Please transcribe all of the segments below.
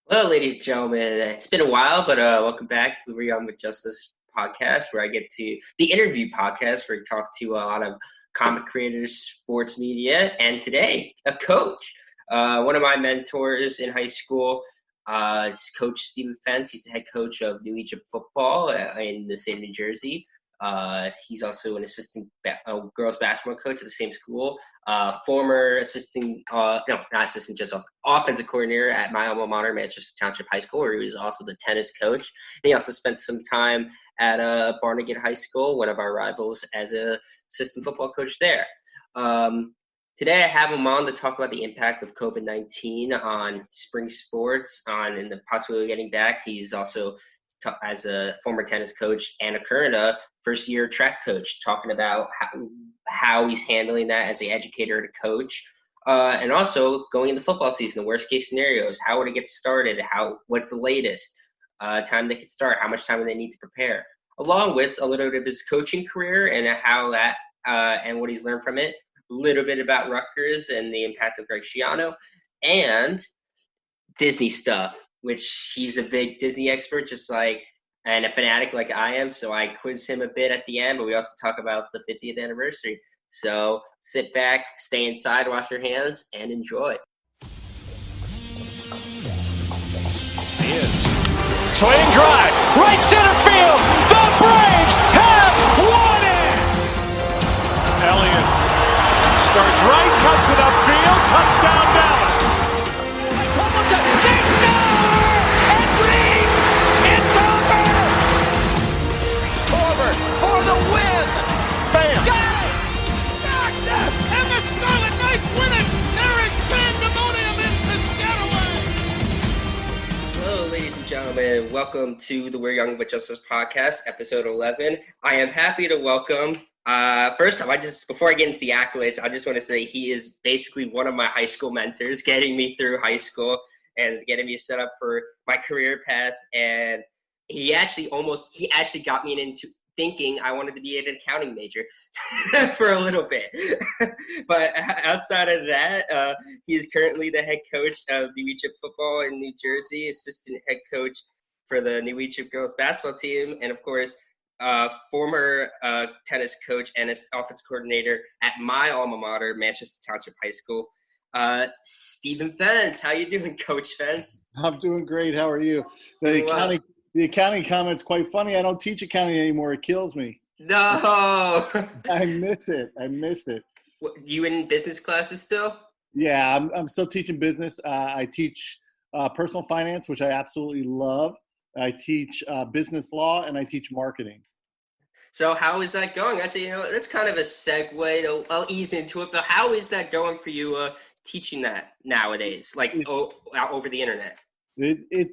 Hello, ladies and gentlemen. It's been a while, but welcome back to the Real with Justice podcast, where I get to the interview podcast, where I talk to a lot of comic creators, sports media, and today a coach. One of my mentors in high school is Coach Stephen Fentz. He's the head coach of New Egypt football in the state of New Jersey. He's also an assistant girls basketball coach at the same school. Former assistant, no, not assistant, just offensive coordinator at my alma mater, Manchester Township High School, where he was also the tennis coach. And he also spent some time at Barnegat High School, one of our rivals, as a assistant football coach there. Today I have him on to talk about the impact of COVID-19 on spring sports, and the possibility of getting back. He's also, as a former tennis coach and a current first-year track coach, talking about how he's handling that as an educator and a coach, and also going into football season, the worst-case scenarios, how would it get started, what's the latest time they could start, how much time do they need to prepare, along with a little bit of his coaching career and how that and what he's learned from it, a little bit about Rutgers and the impact of Schiano, and Disney stuff, which he's a big Disney expert, and a fanatic like I am. So I quiz him a bit at the end, but we also talk about the 50th anniversary. So sit back, stay inside, wash your hands, and enjoy. He is. Swing drive, right center field. The Braves have won it. Elliott starts right, cuts it upfield, touchdown Dallas. They score! And Reed, it's over! Over for the win! Bam! Got it! Darkness! And the Scarlet Knights win it! There is pandemonium in Piscataway! Hello, ladies and gentlemen. Welcome to the We're Young but Justice podcast, episode 11. I am happy to welcome first off, before I get into the accolades, I just want to say he is basically one of my high school mentors, getting me through high school and getting me set up for my career path. And he actually got me into thinking I wanted to be an accounting major for a little bit. But outside of that, he is currently the head coach of New Egypt football in New Jersey, assistant head coach for the New Egypt girls basketball team, and of course, former tennis coach and office coordinator at my alma mater, Manchester Township High School. Stephen Fentz, how you doing, Coach Fentz? I'm doing great. How are you? The accounting comment's quite funny. I don't teach accounting anymore. It kills me. No. I miss it. What, you in business classes still? Yeah, I'm still teaching business. I teach personal finance, which I absolutely love. I teach business law, and I teach marketing. So how is that going? Actually, that's kind of a segue. I'll ease into it, but how is that going for you teaching that nowadays, over the internet? The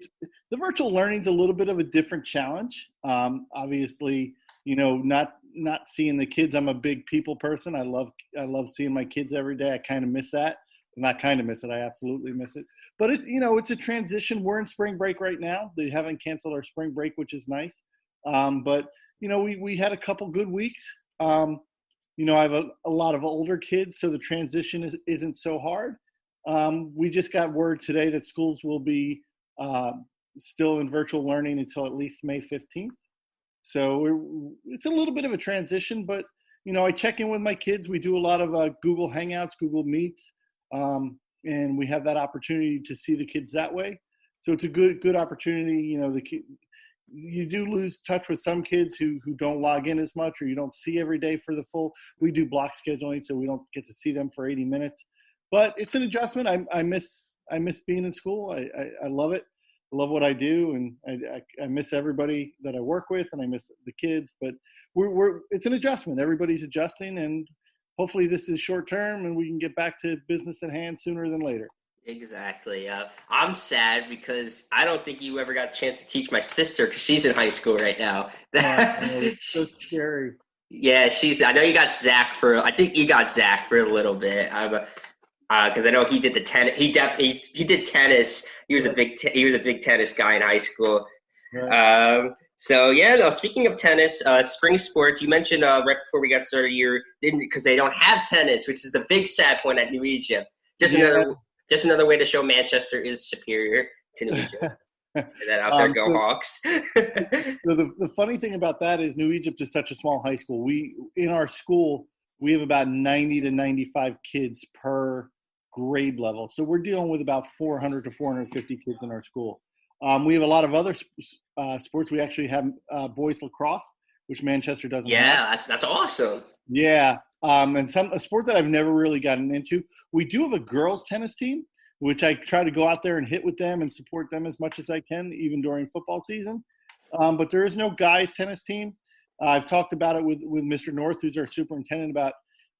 virtual learning's a little bit of a different challenge. Obviously, not seeing the kids. I'm a big people person. I love seeing my kids every day. I kind of miss that. Not kind of miss it. I absolutely miss it. But it's a transition. We're in spring break right now. They haven't canceled our spring break, which is nice. But we had a couple good weeks. I have a lot of older kids, so the transition isn't so hard. We just got word today that schools will be still in virtual learning until at least May 15th. So it's a little bit of a transition, but I check in with my kids. We do a lot of Google Hangouts, Google Meets. And we have that opportunity to see the kids that way. So it's a good opportunity. You do lose touch with some kids who don't log in as much, or you don't see every day for the full. We do block scheduling, so we don't get to see them for 80 minutes. But it's an adjustment. I miss being in school. I love it. I love what I do, and I miss everybody that I work with, and I miss the kids. But it's an adjustment. Everybody's adjusting, and hopefully this is short term and we can get back to business at hand sooner than later. Exactly. I'm sad because I don't think you ever got a chance to teach my sister because she's in high school right now. So scary. Yeah, I know you got Zach I think you got Zach for a little bit. Because I know he did the tennis. He did tennis. He was a big tennis guy in high school. Right. Speaking of tennis, spring sports, you mentioned right before we got started, because they don't have tennis, which is the big sad point at New Egypt. Just another way to show Manchester is superior. to New Egypt. Get that out there, go Hawks. So the funny thing about that is New Egypt is such a small high school. In our school, we have about 90 to 95 kids per grade level. So we're dealing with about 400 to 450 kids in our school. We have a lot of other sports. We actually have boys lacrosse, which Manchester doesn't have. Yeah, that's awesome. Yeah, and a sport that I've never really gotten into. We do have a girls tennis team, which I try to go out there and hit with them and support them as much as I can, even during football season. But there is no guys tennis team. I've talked about it with Mr. North, who's our superintendent, about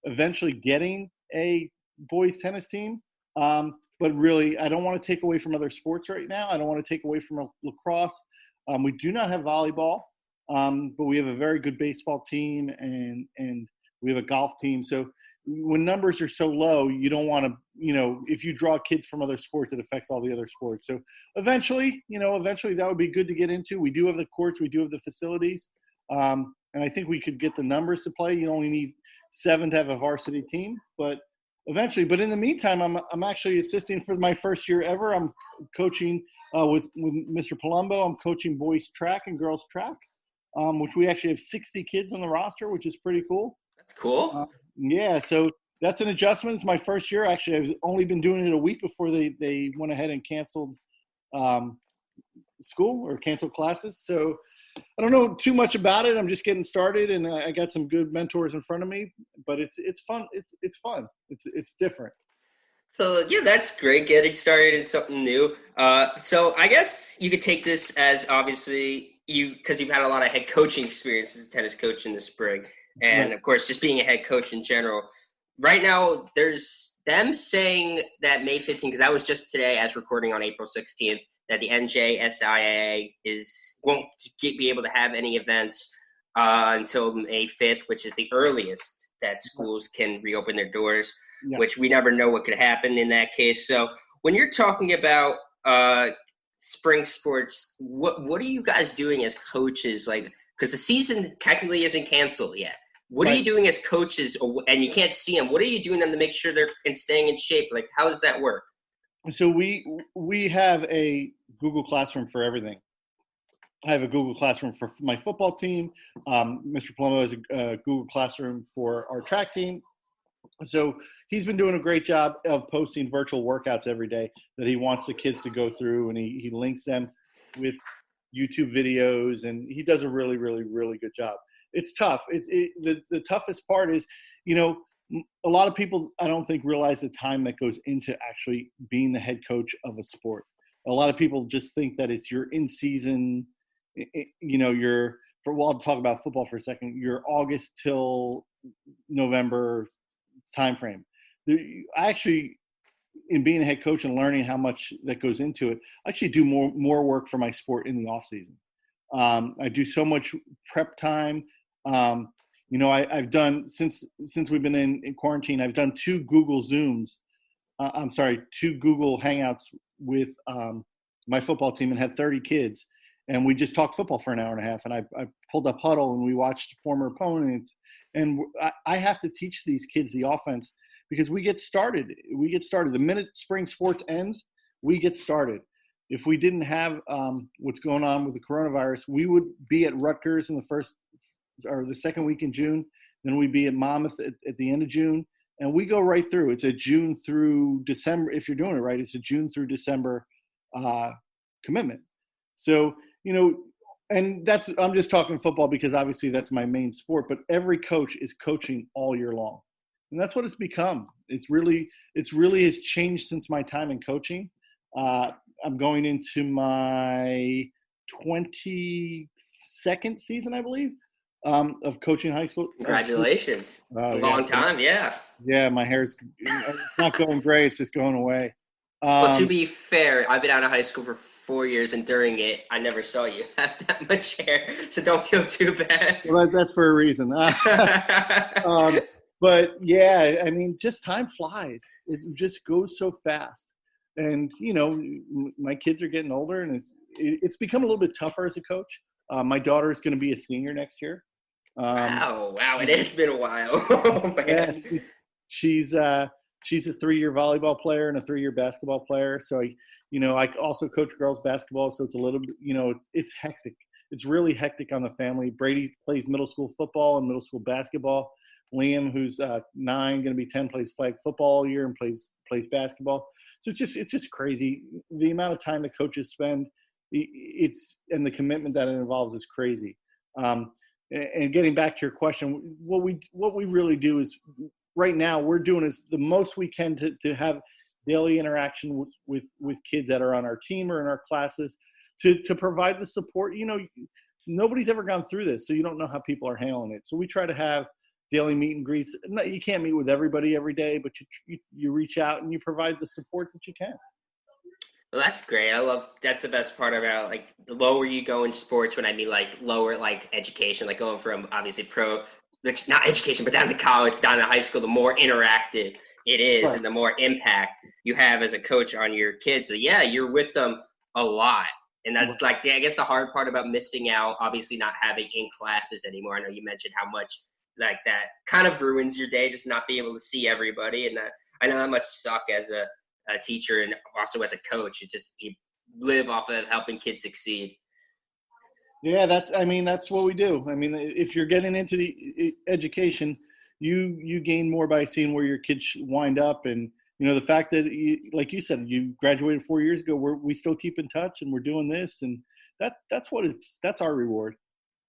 eventually getting a boys tennis team. But really, I don't want to take away from other sports right now. I don't want to take away from lacrosse. We do not have volleyball, but we have a very good baseball team and we have a golf team. So when numbers are so low, you don't want to, if you draw kids from other sports, it affects all the other sports. So eventually that would be good to get into. We do have the courts, we do have the facilities. And I think we could get the numbers to play. You only need 7 to have a varsity team, but eventually. But in the meantime, I'm actually assisting for my first year ever. I'm coaching with Mr. Palumbo. I'm coaching boys track and girls track, which we actually have 60 kids on the roster, which is pretty cool. That's cool. Yeah, so that's an adjustment. It's my first year. Actually, I've only been doing it a week before they went ahead and canceled school or canceled classes. So I don't know too much about it. I'm just getting started, and I got some good mentors in front of me. But it's fun. It's fun. It's different. So yeah, that's great. Getting started in something new. So I guess you could take this as obviously because you've had a lot of head coaching experience as a tennis coach in the spring. And, Right. Of course, just being a head coach in general. Right now, there's them saying that May 15th, because that was just today as recording on April 16th, that the NJSIAA won't be able to have any events until May 5th, which is the earliest that schools can reopen their doors, which we never know what could happen in that case. So when you're talking about spring sports, what are you guys doing as coaches? Like, because the season technically isn't canceled yet. What are you doing as coaches, and you can't see them? What are you doing to make sure they're staying in shape? Like, how does that work? So we have a Google Classroom for everything. I have a Google Classroom for my football team. Mr. Palumbo has a Google Classroom for our track team. So he's been doing a great job of posting virtual workouts every day that he wants the kids to go through, and he links them with YouTube videos, and he does a really, really, really good job. It's tough. The toughest part is, a lot of people I don't think realize the time that goes into actually being the head coach of a sport. A lot of people just think that it's your in season, I'll talk about football for a second, your August till November time frame. I actually, in being a head coach and learning how much that goes into it, I actually do more work for my sport in the off season. I do so much prep time. I've done since we've been in quarantine, I've done 2 Google Zooms. 2 Google Hangouts with my football team and had 30 kids. And we just talked football for an hour and a half. And I pulled up Huddle and we watched former opponents. And I have to teach these kids the offense because we get started. The minute spring sports ends, we get started. If we didn't have what's going on with the coronavirus, we would be at Rutgers in the second week in June. Then we'd be at Monmouth at the end of June. And we go right through. It's a June through December. If you're doing it right, it's a June through December commitment. So, and I'm just talking football because obviously that's my main sport, but every coach is coaching all year long. And that's what it's become. It's really has changed since my time in coaching. I'm going into my 22nd season, I believe, of coaching high school. Congratulations. It's a long time, yeah. Yeah, my hair's not going gray. It's just going away. Well, to be fair, I've been out of high school for 4 years, and during it, I never saw you have that much hair, so don't feel too bad. Well, that's for a reason. But yeah, I mean, just time flies. It just goes so fast. And, my kids are getting older, and it's become a little bit tougher as a coach. My daughter is going to be a senior next year. Wow, it has been a while. Oh, man. Yeah, she's a 3-year volleyball player and a 3-year basketball player. So, I also coach girls basketball, so it's a little bit, it's hectic. It's really hectic on the family. Brady plays middle school football and middle school basketball. Liam, who's 9, going to be 10, plays flag football all year and plays basketball. So it's just crazy. The amount of time the coaches spend, and the commitment that it involves is crazy. And getting back to your question, what we really do is, right now we're doing is the most we can to have daily interaction with kids that are on our team or in our classes to provide the support. Nobody's ever gone through this, so you don't know how people are handling it. So we try to have daily meet and greets. You can't meet with everybody every day, but you reach out and you provide the support that you can. Well, that's great. That's the best part about, like, the lower you go in sports, when I mean, like, lower, like, education, like going from obviously not education, but down to college, down to high school, the more interactive it is, right, and the more impact you have as a coach on your kids. So yeah, you're with them a lot. And that's like, I guess the hard part about missing out, obviously not having in classes anymore. I know you mentioned how much like that kind of ruins your day, just not being able to see everybody. And I know that must suck as a teacher and also as a coach. You live off of helping kids succeed. Yeah, that's what we do. I mean, if you're getting into the education, you gain more by seeing where your kids wind up. And, the fact that, like you said, you graduated 4 years ago, we still keep in touch and we're doing this. And that's our reward.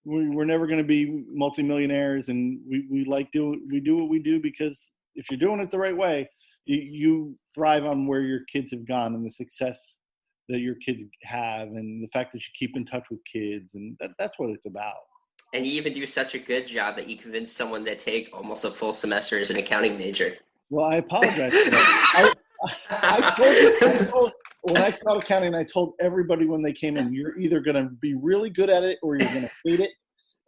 We're never going to be multimillionaires, and we do what we do because if you're doing it the right way, you thrive on where your kids have gone and the success that your kids have, and the fact that you keep in touch with kids, and that's what it's about. And you even do such a good job that you convince someone to take almost a full semester as an accounting major. Well, I apologize for that. I told when I taught accounting, I told everybody when they came in, you're either going to be really good at it or you're going to hate it.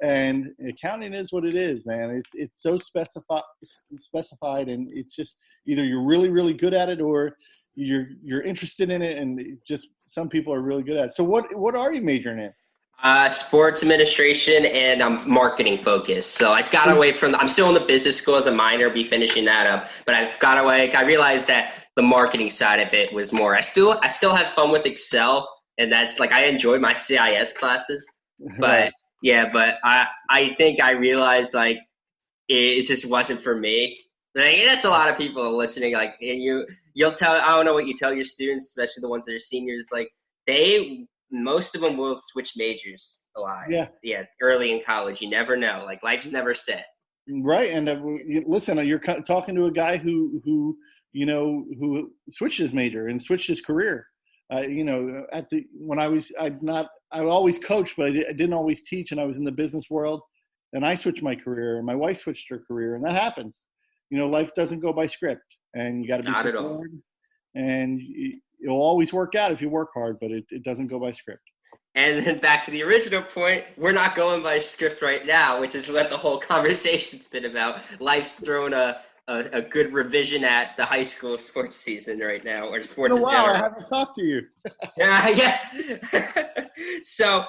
And accounting is what it is, man. It's so specified, and it's just either you're really, really good at it or you're interested in it, and just some people are really good at it. So what are you majoring in? Sports administration, and I'm marketing focused. So I got away from, I'm still in the business school as a minor, be finishing that up, but I've got away. I realized that the marketing side of it was more, I still had fun with Excel, and that's like, I enjoy my CIS classes, but right. Yeah, but I think I realized like it just wasn't for me. Like, that's a lot of people listening. Like, and you'll tell, I don't know what you tell your students, especially the ones that are seniors. Like, most of them will switch majors a lot. Yeah, early in college. You never know. Like, life's never set. Right, and listen, you're talking to a guy who switched his major and switched his career. I always coached, but I didn't always teach, and I was in the business world, and I switched my career, and my wife switched her career, and that happens. Life doesn't go by script, and you got to be prepared, not at all. And it'll always work out if you work hard, but it doesn't go by script. And then back to the original point, we're not going by script right now, which is what the whole conversation's been about. Life's thrown a good revision at the high school sports season right now, or sports in general. I haven't talked to you. Yeah. So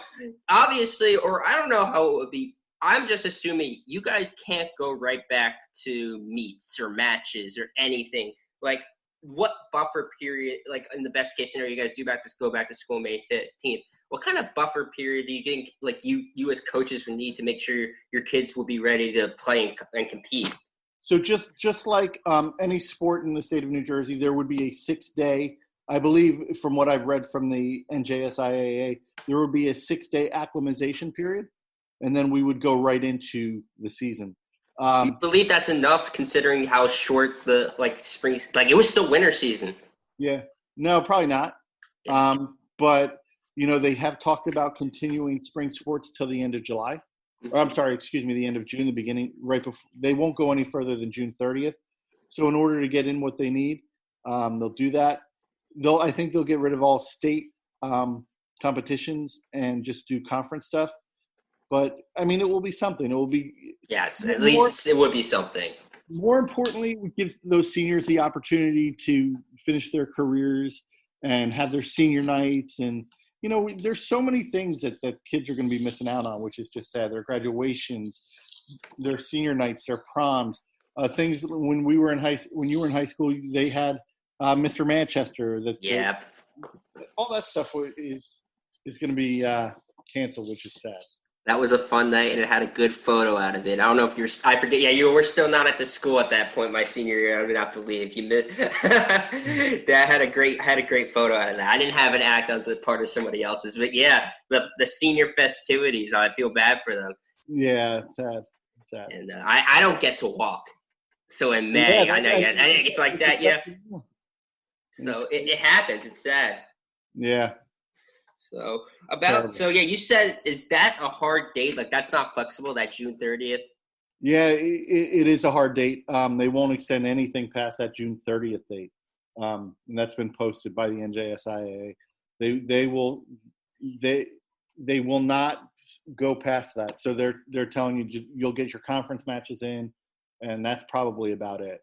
obviously, or I don't know how it would be, I'm just assuming you guys can't go right back to meets or matches or anything. Like, what buffer period, like in the best case scenario, you guys go back to school May 15th. What kind of buffer period do you think, like, you as coaches would need to make sure your kids will be ready to play and compete? So just like any sport in the state of New Jersey, there would be a 6-day, I believe from what I've read from the NJSIAA, there would be a 6-day acclimatization period, and then we would go right into the season. You believe that's enough considering how short the spring, like it was still winter season? Yeah, no, probably not. But they have talked about continuing spring sports till the end of July. Or, I'm sorry, the end of June, the beginning, right before. They won't go any further than June 30th. So in order to get in what they need, they'll do that. I think they'll get rid of all state competitions and just do conference stuff. But, I mean, it will be something. It will be – yes, at least it would be something. More importantly, it gives those seniors the opportunity to finish their careers and have their senior nights. And, there's so many things that kids are going to be missing out on, which is just sad. Their graduations, their senior nights, their proms, things when you were in high school, they had Mr. Manchester. all that stuff is going to be canceled, which is sad. That was a fun night, and it had a good photo out of it. I don't know if I forget. Yeah, you were still not at the school at that point. My senior year, I would have to leave. You missed. That had a great photo out of that. I didn't have an act as a part of somebody else's, but yeah, the senior festivities. I feel bad for them. Yeah, sad. And I don't get to walk, so in May, I know it's like that. Yeah. So it happens. It's sad. Yeah. So you said, is that a hard date? Like, that's not flexible, that June 30th? Yeah, it is a hard date. They won't extend anything past that June 30th date. And that's been posted by the NJSIAA. They will not go past that. So they're telling you you'll get your conference matches in, and that's probably about it.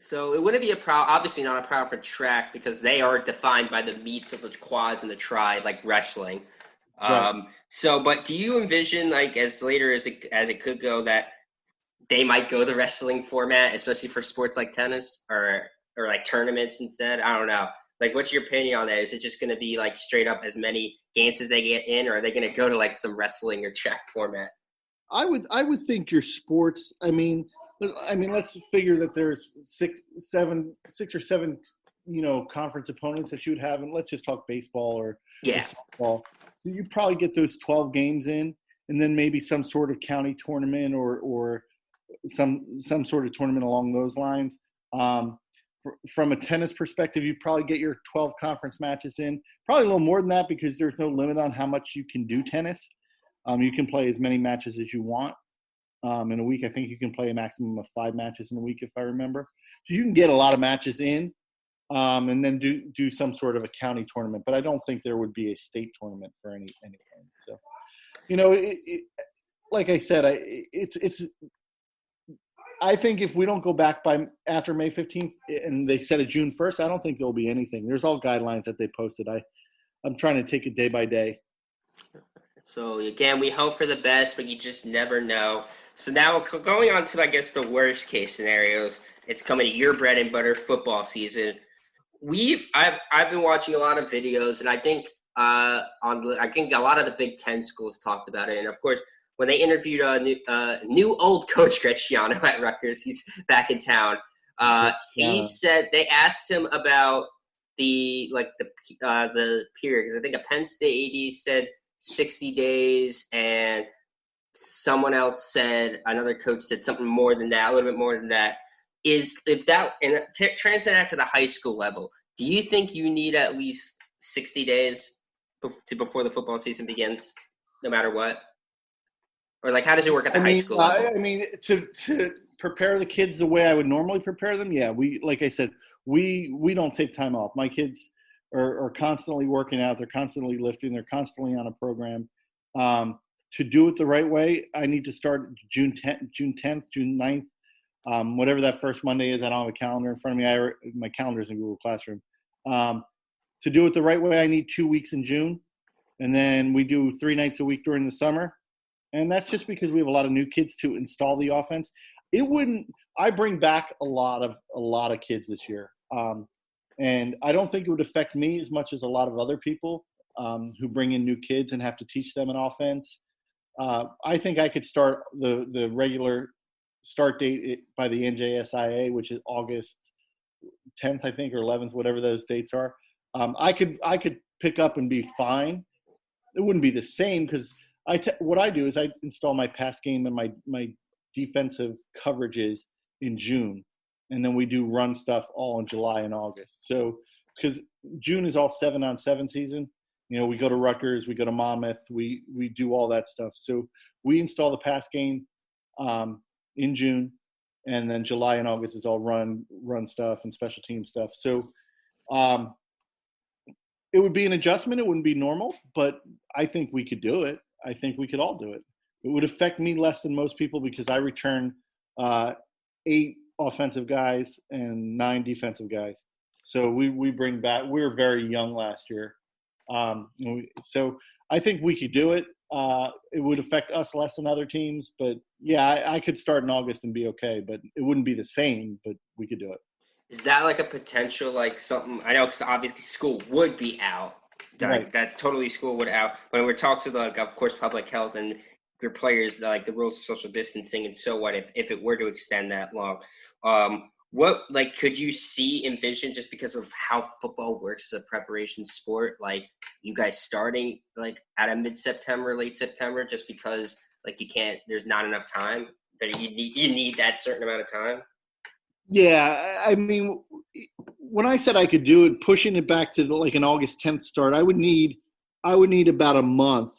So it wouldn't be obviously not a problem for track, because they are defined by the meets of the quads and the tri, like wrestling. Right. But do you envision, like, as later as it could go, that they might go the wrestling format, especially for sports like tennis or like tournaments instead? I don't know. Like, what's your opinion on that? Is it just going to be like straight up as many games as they get in, or are they going to go to like some wrestling or track format? I would think your sports. I mean, let's figure that there's six or seven, conference opponents that you would have, and let's just talk baseball or softball. So you probably get those 12 games in, and then maybe some sort of county tournament or some sort of tournament along those lines. From a tennis perspective, you probably get your 12 conference matches in, probably a little more than that, because there's no limit on how much you can do tennis. You can play as many matches as you want. In a week, I think you can play a maximum of 5 matches in a week, if I remember. So you can get a lot of matches in, and then do some sort of a county tournament. But I don't think there would be a state tournament for anything. So, like I said, I think if we don't go back by after May 15th and they set a June 1st, I don't think there'll be anything. There's all guidelines that they posted. I'm trying to take it day by day. So again, we hope for the best, but you just never know. So now going on to, I guess, the worst case scenarios, it's coming to your bread and butter football season. I've been watching a lot of videos, and I think a lot of the Big Ten schools talked about it. And of course, when they interviewed a new old coach, Greg Schiano at Rutgers, he's back in town. He said they asked him about the period, because I think a Penn State AD said 60 days, and another coach said something more than that, a little bit more than that. Translate that to the high school level, do you think you need at least 60 days before the football season begins, no matter what? Or like, how does it work at the high school level? To prepare the kids the way I would normally prepare them, yeah, like I said, we don't take time off. My kids are constantly working out. They're constantly lifting. They're constantly on a program. To do it the right way, I need to start June 10th, June 9th, whatever that first Monday is. I don't have a calendar in front of me. My calendar's in Google Classroom. To do it the right way, I need 2 weeks in June. And then we do 3 nights a week during the summer. And that's just because we have a lot of new kids to install the offense. I bring back a lot of kids this year. And I don't think it would affect me as much as a lot of other people who bring in new kids and have to teach them an offense. I think I could start the regular start date by the NJSIA, which is August 10th, I think, or 11th, whatever those dates are. I could pick up and be fine. It wouldn't be the same, because what I do is I install my pass game and my defensive coverages in June. And then we do run stuff all in July and August. So, because June is all 7-on-7 season. We go to Rutgers, we go to Monmouth, we do all that stuff. So we install the pass game in June, and then July and August is all run stuff and special team stuff. So it would be an adjustment. It wouldn't be normal, but I think we could do it. I think we could all do it. It would affect me less than most people, because I return 8 offensive guys and 9 defensive guys. So we bring back. We were very young last year, so I think we could do it. It would affect us less than other teams, but yeah, I could start in August and be okay. But it wouldn't be the same. But we could do it. Is that like a potential, like something? I know because obviously school would be out. Right. Like that's totally school would out. But when we're talking to like, of course, public health and your players, like the rules of social distancing, and so what if it were to extend that long? What like could you envision just because of how football works as a preparation sport, like you guys starting like at a mid-September, late September, just because like you can't, there's not enough time that you need that certain amount of time. Yeah, I mean, when I said I could do it, pushing it back to like an August 10th start, I would need about a month.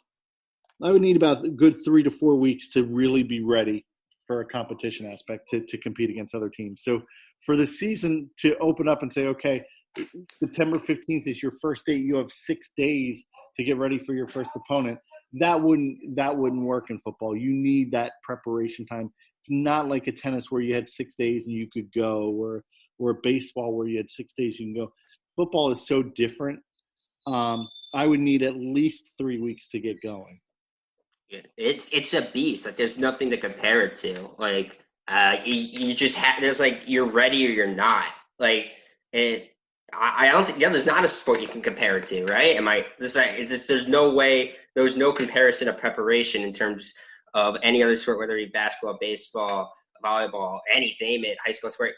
I would need about a good 3 to 4 weeks to really be ready for a competition aspect to compete against other teams. So for the season to open up and say, okay, September 15th is your first date. You have 6 days to get ready for your first opponent. That wouldn't work in football. You need that preparation time. It's not like a tennis where you had 6 days and you could go, or a baseball where you had 6 days you can go. Football is so different. I would need at least 3 weeks to get going. It's a beast. Like there's nothing to compare it to. Like you just have, there's like you're ready or you're not. Like it. I don't think, there's not a sport you can compare it to, right? There's no way, there's no comparison of preparation in terms of any other sport, whether it be basketball, baseball, volleyball, name it, high school sport.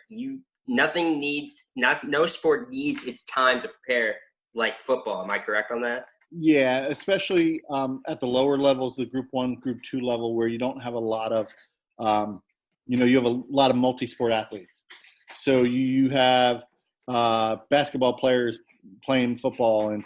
No sport needs its time to prepare like football. Am I correct on that? Yeah, especially at the lower levels, the Group 1, Group 2 level, where you don't have a lot of, you have a lot of multi-sport athletes. So you have basketball players playing football. And,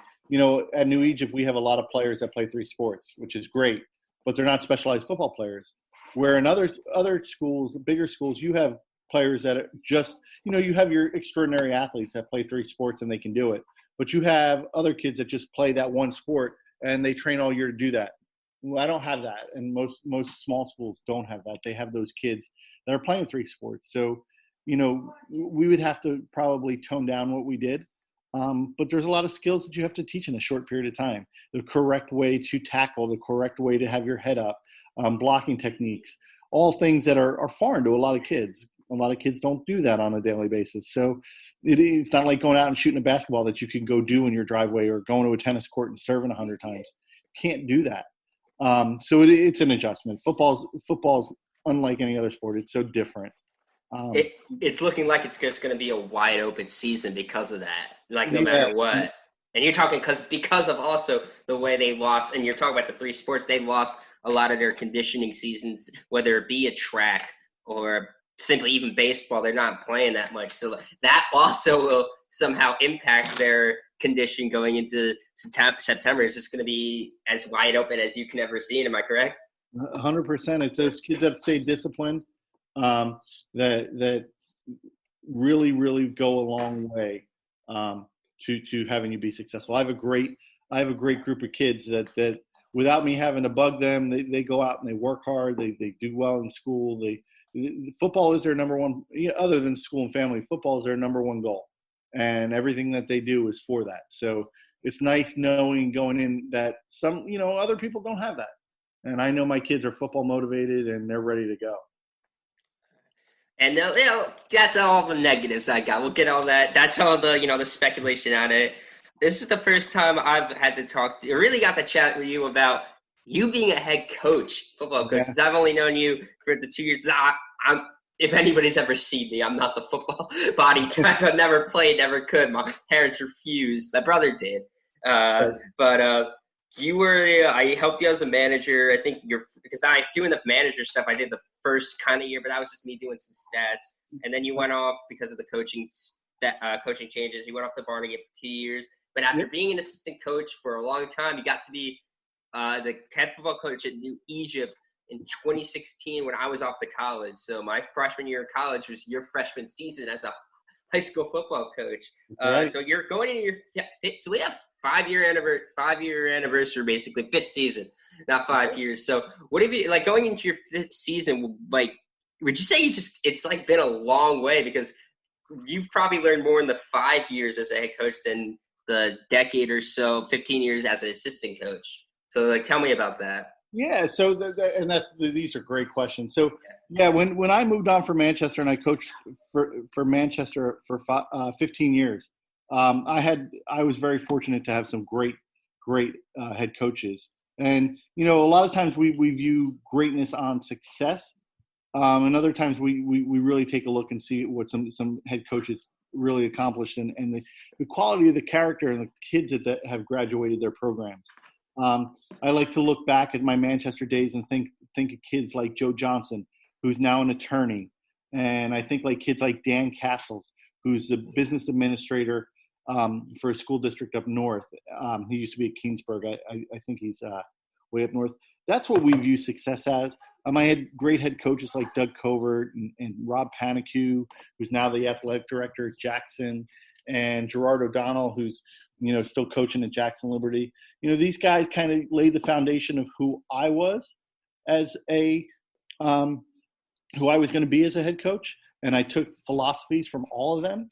at New Egypt, we have a lot of players that play 3 sports, which is great, but they're not specialized football players. Where in other schools, bigger schools, you have players that are just, you have your extraordinary athletes that play 3 sports and they can do it. But you have other kids that just play that one sport and they train all year to do that. Well, I don't have that. And most small schools don't have that. They have those kids that are playing 3 sports. So, we would have to probably tone down what we did. But there's a lot of skills that you have to teach in a short period of time. The correct way to tackle, the correct way to have your head up, blocking techniques, all things that are foreign to a lot of kids. A lot of kids don't do that on a daily basis. So it's not like going out and shooting a basketball that you can go do in your driveway or going to a tennis court and serving 100 times. Can't do that. So it's an adjustment. Football's unlike any other sport. It's so different. It's looking like it's just going to be a wide open season because of that. Like no matter what. And you're talking because of also the way they lost, and you're talking about the 3 sports, they lost a lot of their conditioning seasons, whether it be a track or simply even baseball. They're not playing that much. So that also will somehow impact their condition going into September. It's just going to be as wide open as you can ever see it. Am I correct? 100%. It's those kids that stay disciplined that really, really go a long way to having you be successful. I have a great group of kids that without me having to bug them, they go out and they work hard. They do well in school. Football is their number one, other than school and family. Football is their number one goal, and everything that they do is for that. So it's nice knowing going in that some, other people don't have that. And I know my kids are football motivated and they're ready to go. And that's all the negatives I got. We'll get all that. That's all the the speculation on it. This is the first time I've had to really got to chat with you about you being a head coach, football coach. Because I've only known you for the 2 years. If anybody's ever seen me, I'm not the football body type. I've never played, never could. My parents refused. My brother did. But you were, I helped you as a manager. I think because I doing the manager stuff, I did the first kind of year, but that was just me doing some stats. And then you went off because of the coaching changes. You went off the bar to get 2 years. But after being an assistant coach for a long time, you got to be the head football coach at New Egypt in 2016 when I was off to college. So my freshman year of college was your freshman season as a high school football coach. Right. So you're going into your fifth. So we have 5 year anniversary, basically 5th season, not 5 years. So what have you, like, going into your 5th season, like, would you say it's like been a long way, because you've probably learned more in the 5 years as a head coach than the decade or so, 15 years as an assistant coach. So like, tell me about that. Yeah, so these are great questions. So yeah, when I moved on from Manchester and I coached for Manchester for 15 years, I was very fortunate to have some great head coaches. And a lot of times we view greatness on success, and other times we really take a look and see what some head coaches really accomplished, and the quality of the character and the kids that have graduated their programs. I like to look back at my Manchester days and think of kids like Joe Johnson, who's now an attorney, and I think like kids like Dan Castles, who's the business administrator for a school district up north. He used to be at Keensburg. I think he's way up north. That's what we view success as. I had great head coaches like Doug Covert and Rob Panicu, who's now the athletic director at Jackson, and Gerard O'Donnell, who's still coaching at Jackson Liberty. These guys kind of laid the foundation of who I was as who I was going to be as a head coach. And I took philosophies from all of them,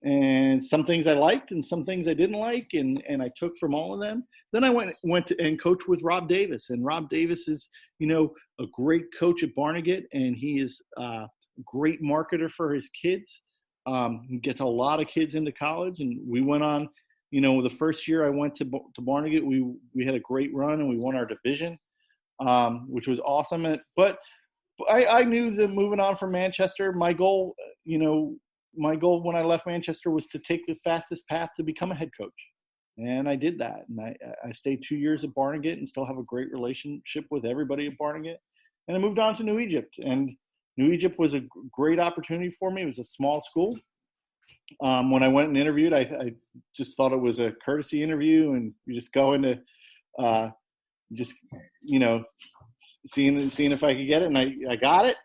and some things I liked and some things I didn't like. And I took from all of them. Then I went to and coached with Rob Davis, and Rob Davis is, a great coach at Barnegat, and he is a great marketer for his kids. He gets a lot of kids into college, and we went on, the first year I went to Barnegat, we had a great run and we won our division, which was awesome. But I knew that moving on from Manchester, my goal when I left Manchester was to take the fastest path to become a head coach. And I did that. And I stayed 2 years at Barnegat and still have a great relationship with everybody at Barnegat. And I moved on to New Egypt. And New Egypt was a great opportunity for me. It was a small school. When I went and interviewed, I just thought it was a courtesy interview, and you just go into seeing if I could get it. And I got it.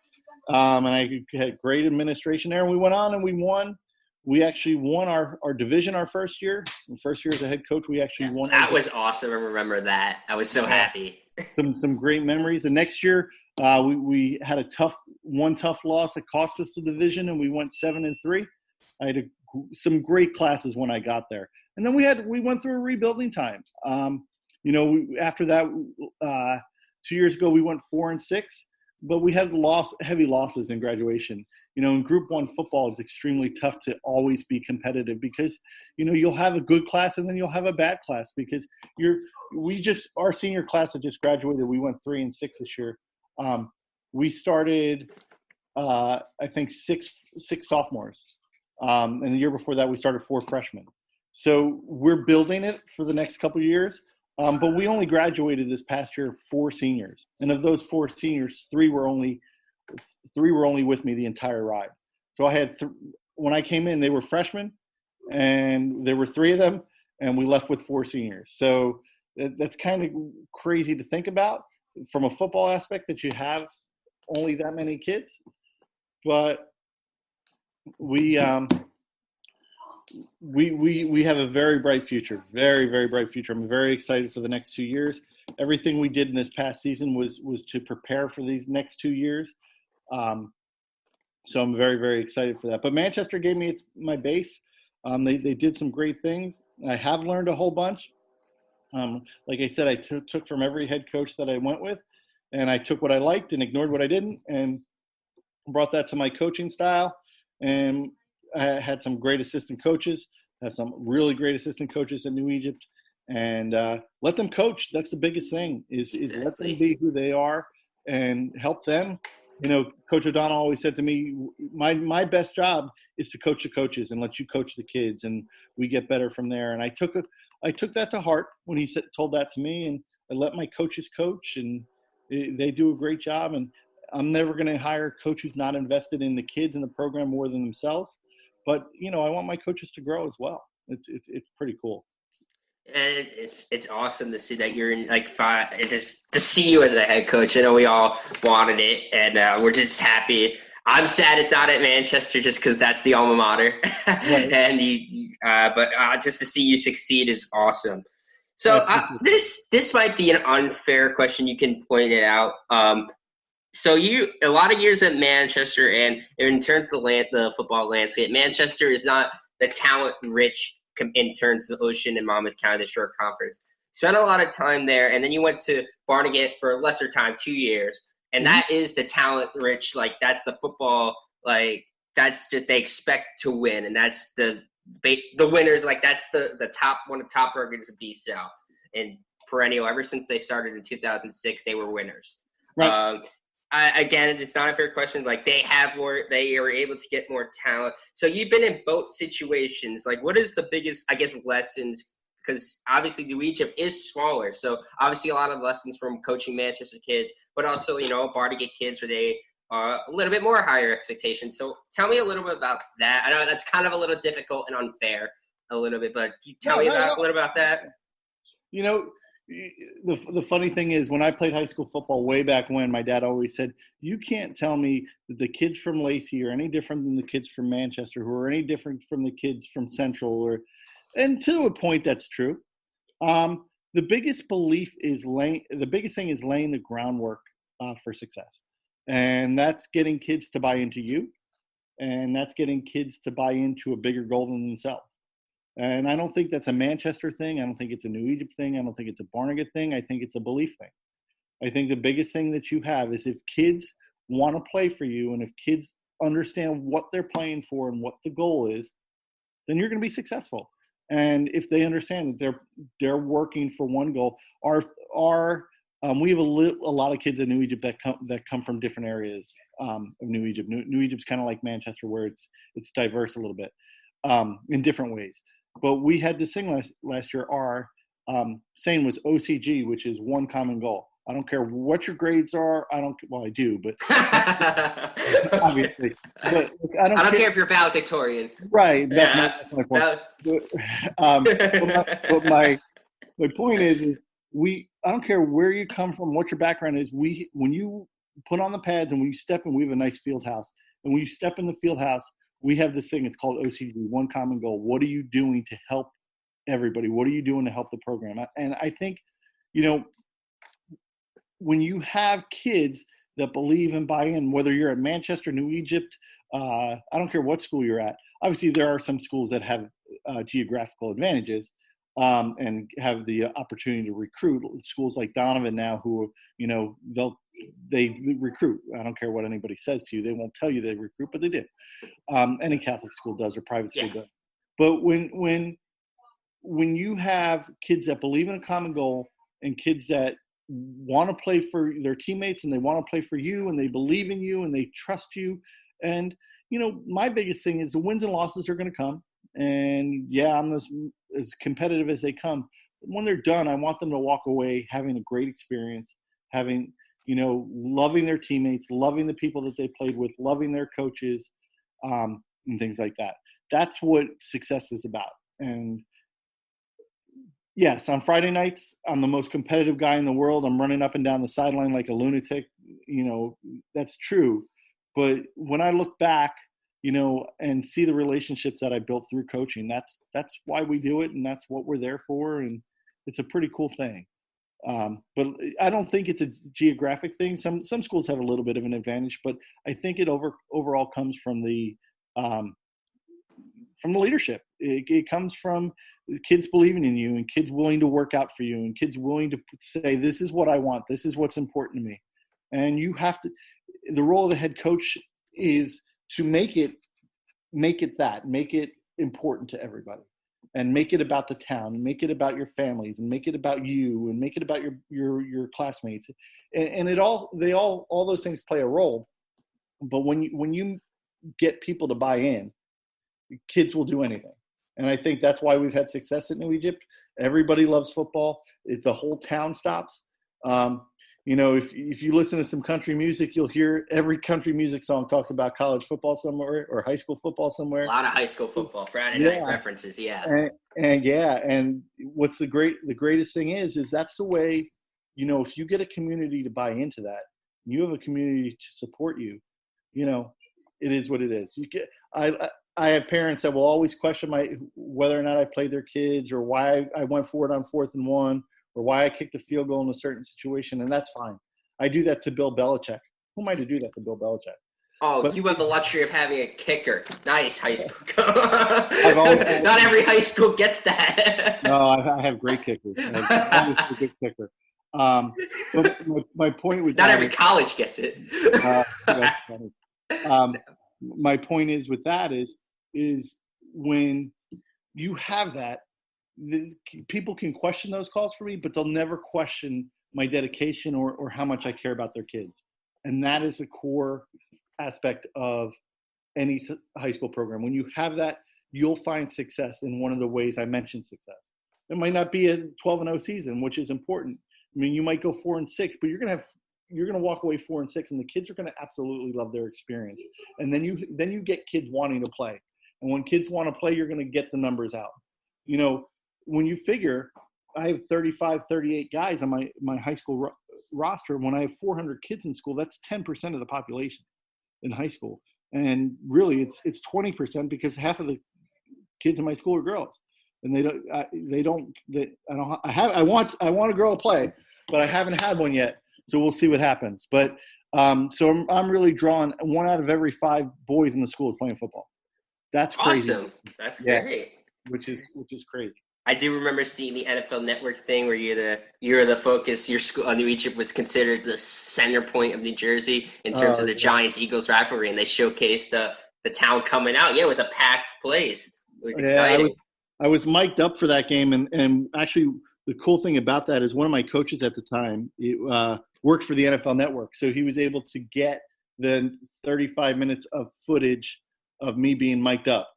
And I had great administration there. And we went on and we won. We actually won our division our first year. First year as a head coach, we actually won. That was awesome. I remember that. I was so happy. Some great memories. The next year, we had a tough loss that cost us the division, and we went 7-3. I had some great classes when I got there, and then we went through a rebuilding time. After that, 2 years ago, we went 4-6, but we had heavy losses in graduation. In Group 1 football, it's extremely tough to always be competitive because, you'll have a good class and then you'll have a bad class because our senior class that just graduated, we went 3-6 this year. We started, I think, six sophomores. And the year before that, we started 4 freshmen. So we're building it for the next couple of years. But we only graduated this past year 4 seniors. And of those 4 seniors, 3 were only with me the entire ride. So I had when I came in, they were freshmen, and there were 3 of them, and we left with 4 seniors. So that's kind of crazy to think about from a football aspect that you have only that many kids. But we have a very bright future, very, very bright future. I'm very excited for the next 2 years. Everything we did in this past season was to prepare for these next 2 years. So I'm very, very excited for that. But Manchester gave me my base. They did some great things. I have learned a whole bunch. Like I said, I took from every head coach that I went with, and I took what I liked and ignored what I didn't, and brought that to my coaching style. And I had some great assistant coaches, had some really great assistant coaches in New Egypt, and let them coach. That's the biggest thing is let them be who they are and help them. Coach O'Donnell always said to me, my best job is to coach the coaches and let you coach the kids, and we get better from there. And I took that to heart when he told that to me, and I let my coaches coach, and they do a great job. And I'm never going to hire a coach who's not invested in the kids and the program more than themselves. But, I want my coaches to grow as well. It's pretty cool. And it's awesome to see that you're in just to see you as a head coach. I know we all wanted it, and we're just happy. I'm sad it's not at Manchester just because that's the alma mater. Right. And but just to see you succeed is awesome. So this might be an unfair question. You can point it out. So a lot of years at Manchester, and in terms of the football landscape, Manchester is not the talent-rich in terms of Ocean and Monmouth County, the Shore Conference. spent a lot of time there, and then you went to Barnegat for a lesser time, 2 years. And that is the talent rich, like that's the football, like that's just they expect to win, and that's the winners, like that's the top one of the top programs of B South and perennial. Ever since they started in 2006, they were winners. Right. Again, it's not a fair question. Like they were able to get more talent. So you've been in both situations. Like, what is the biggest, I guess, lessons? Because obviously New Egypt is smaller, so obviously a lot of lessons from coaching Manchester kids, but also Barnegat kids where they are a little bit more higher expectations. So tell me a little bit about that. I know that's kind of a little difficult and unfair, a little bit, but can you tell me a little about that? The funny thing is, when I played high school football way back when, my dad always said, you can't tell me that the kids from Lacey are any different than the kids from Manchester, who are any different from the kids from Central, and to a point that's true. The biggest thing is laying the groundwork for success. And that's getting kids to buy into you, and that's getting kids to buy into a bigger goal than themselves. And I don't think that's a Manchester thing. I don't think it's a New Egypt thing. I don't think it's a Barnegat thing. I think it's a belief thing. I think the biggest thing that you have is if kids want to play for you, and if kids understand what they're playing for and what the goal is, then you're going to be successful. And if they understand that they're working for one goal, we have a lot of kids in New Egypt that come from different areas of New Egypt. New Egypt's kind of like Manchester, where it's diverse a little bit in different ways. But we had to sing last year. Our saying was OCG, which is one common goal. I don't care what your grades are. Well, I do, but obviously. But I don't care if you're valedictorian. Right. That's my point. But my point is I don't care where you come from, what your background is. When you put on the pads and when you step in, we have a nice field house. And when you step in the field house, we have this thing. It's called OCG, one common goal. What are you doing to help everybody? What are you doing to help the program? And I think, when you have kids that believe and buy in, whether you're at Manchester, New Egypt, I don't care what school you're at. Obviously, there are some schools that have geographical advantages and have the opportunity to recruit. Schools like Donovan now, who they recruit. I don't care what anybody says to you; they won't tell you they recruit, but they do. Any Catholic school does, or private school does. But when you have kids that believe in a common goal and kids that want to play for their teammates and they want to play for you and they believe in you and they trust you. And, my biggest thing is the wins and losses are going to come. And I'm as competitive as they come. But when they're done, I want them to walk away having a great experience, having, loving their teammates, loving the people that they played with, loving their coaches, and things like that. That's what success is about. And yes, on Friday nights, I'm the most competitive guy in the world. I'm running up and down the sideline like a lunatic. That's true. But when I look back, and see the relationships that I built through coaching, that's why we do it, and that's what we're there for. And it's a pretty cool thing. But I don't think it's a geographic thing. Some schools have a little bit of an advantage, but I think it overall comes from the leadership. It comes from kids believing in you and kids willing to work out for you and kids willing to say, this is what I want. This is what's important to me. And you have to, the role of the head coach is to make it important to everybody and make it about the town and make it about your families and make it about you and make it about your classmates. And all those things play a role. But when you get people to buy in, kids will do anything. And I think that's why we've had success at New Egypt. Everybody loves football. The whole town stops. If you listen to some country music, you'll hear every country music song talks about college football somewhere or high school football somewhere. A lot of high school football, Friday night references, And what's the greatest thing is that's the way, if you get a community to buy into that, you have a community to support you, it is what it is. I have parents that will always question whether or not I played their kids or why I went for it on 4th and 1 or why I kicked a field goal in a certain situation, and that's fine. I do that to Bill Belichick. Who am I to do that to Bill Belichick? Oh, But you have the luxury of having a kicker. Nice high school. Not every high school gets that. No, I have great kickers. I'm always a good kicker. But my point with Not that every college gets it. that's funny. My point is with that is when you have that, people can question those calls for me, but they'll never question my dedication or how much I care about their kids. And that is the core aspect of any high school program. When you have that, you'll find success in one of the ways I mentioned success. It might not be a 12-0 season, which is important. I mean, you might go 4-6, but you're going to walk away 4-6, and the kids are going to absolutely love their experience. And then you get kids wanting to play. And when kids want to play, you're going to get the numbers out. You know, when you figure I have 35, 38 guys on my high school roster, when I have 400 kids in school, that's 10% of the population in high school. And really it's 20% because half of the kids in my school are girls. And I want a girl to play, but I haven't had one yet. So we'll see what happens. But so I'm really drawn. 1 out of every 5 boys in the school is playing football. That's crazy. Awesome. That's great. Which is crazy. I do remember seeing the NFL Network thing where you're the focus. Your school, New Egypt, was considered the center point of New Jersey in terms of the Giants-Eagles rivalry, and they showcased the town coming out. Yeah, it was a packed place. It was exciting. I was mic'd up for that game, and actually the cool thing about that is one of my coaches at the time worked for the NFL Network, so he was able to get the 35 minutes of footage of me being mic'd up.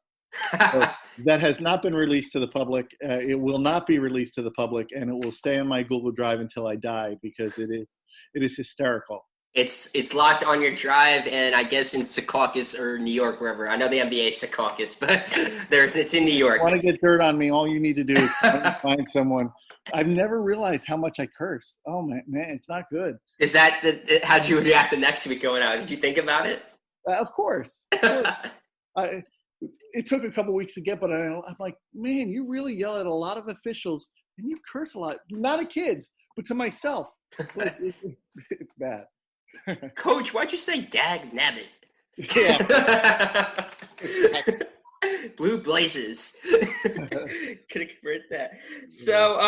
So that has not been released to the public. It will not be released to the public, and it will stay on my Google Drive until I die because it is hysterical. It's locked on your drive, and I guess in Secaucus or New York, wherever. I know the NBA is Secaucus, but it's in New York. If you want to get dirt on me, all you need to do is find someone. I've never realized how much I curse. Oh man, it's not good. Is that how'd you react the next week going out? Did you think about it? Of course. It took a couple weeks to get, but I'm like, man, you really yell at a lot of officials and you curse a lot. Not at kids, but to myself. It's bad. Coach, why'd you say dag nabbit? Yeah. Blue blazes. Could have converted that. So,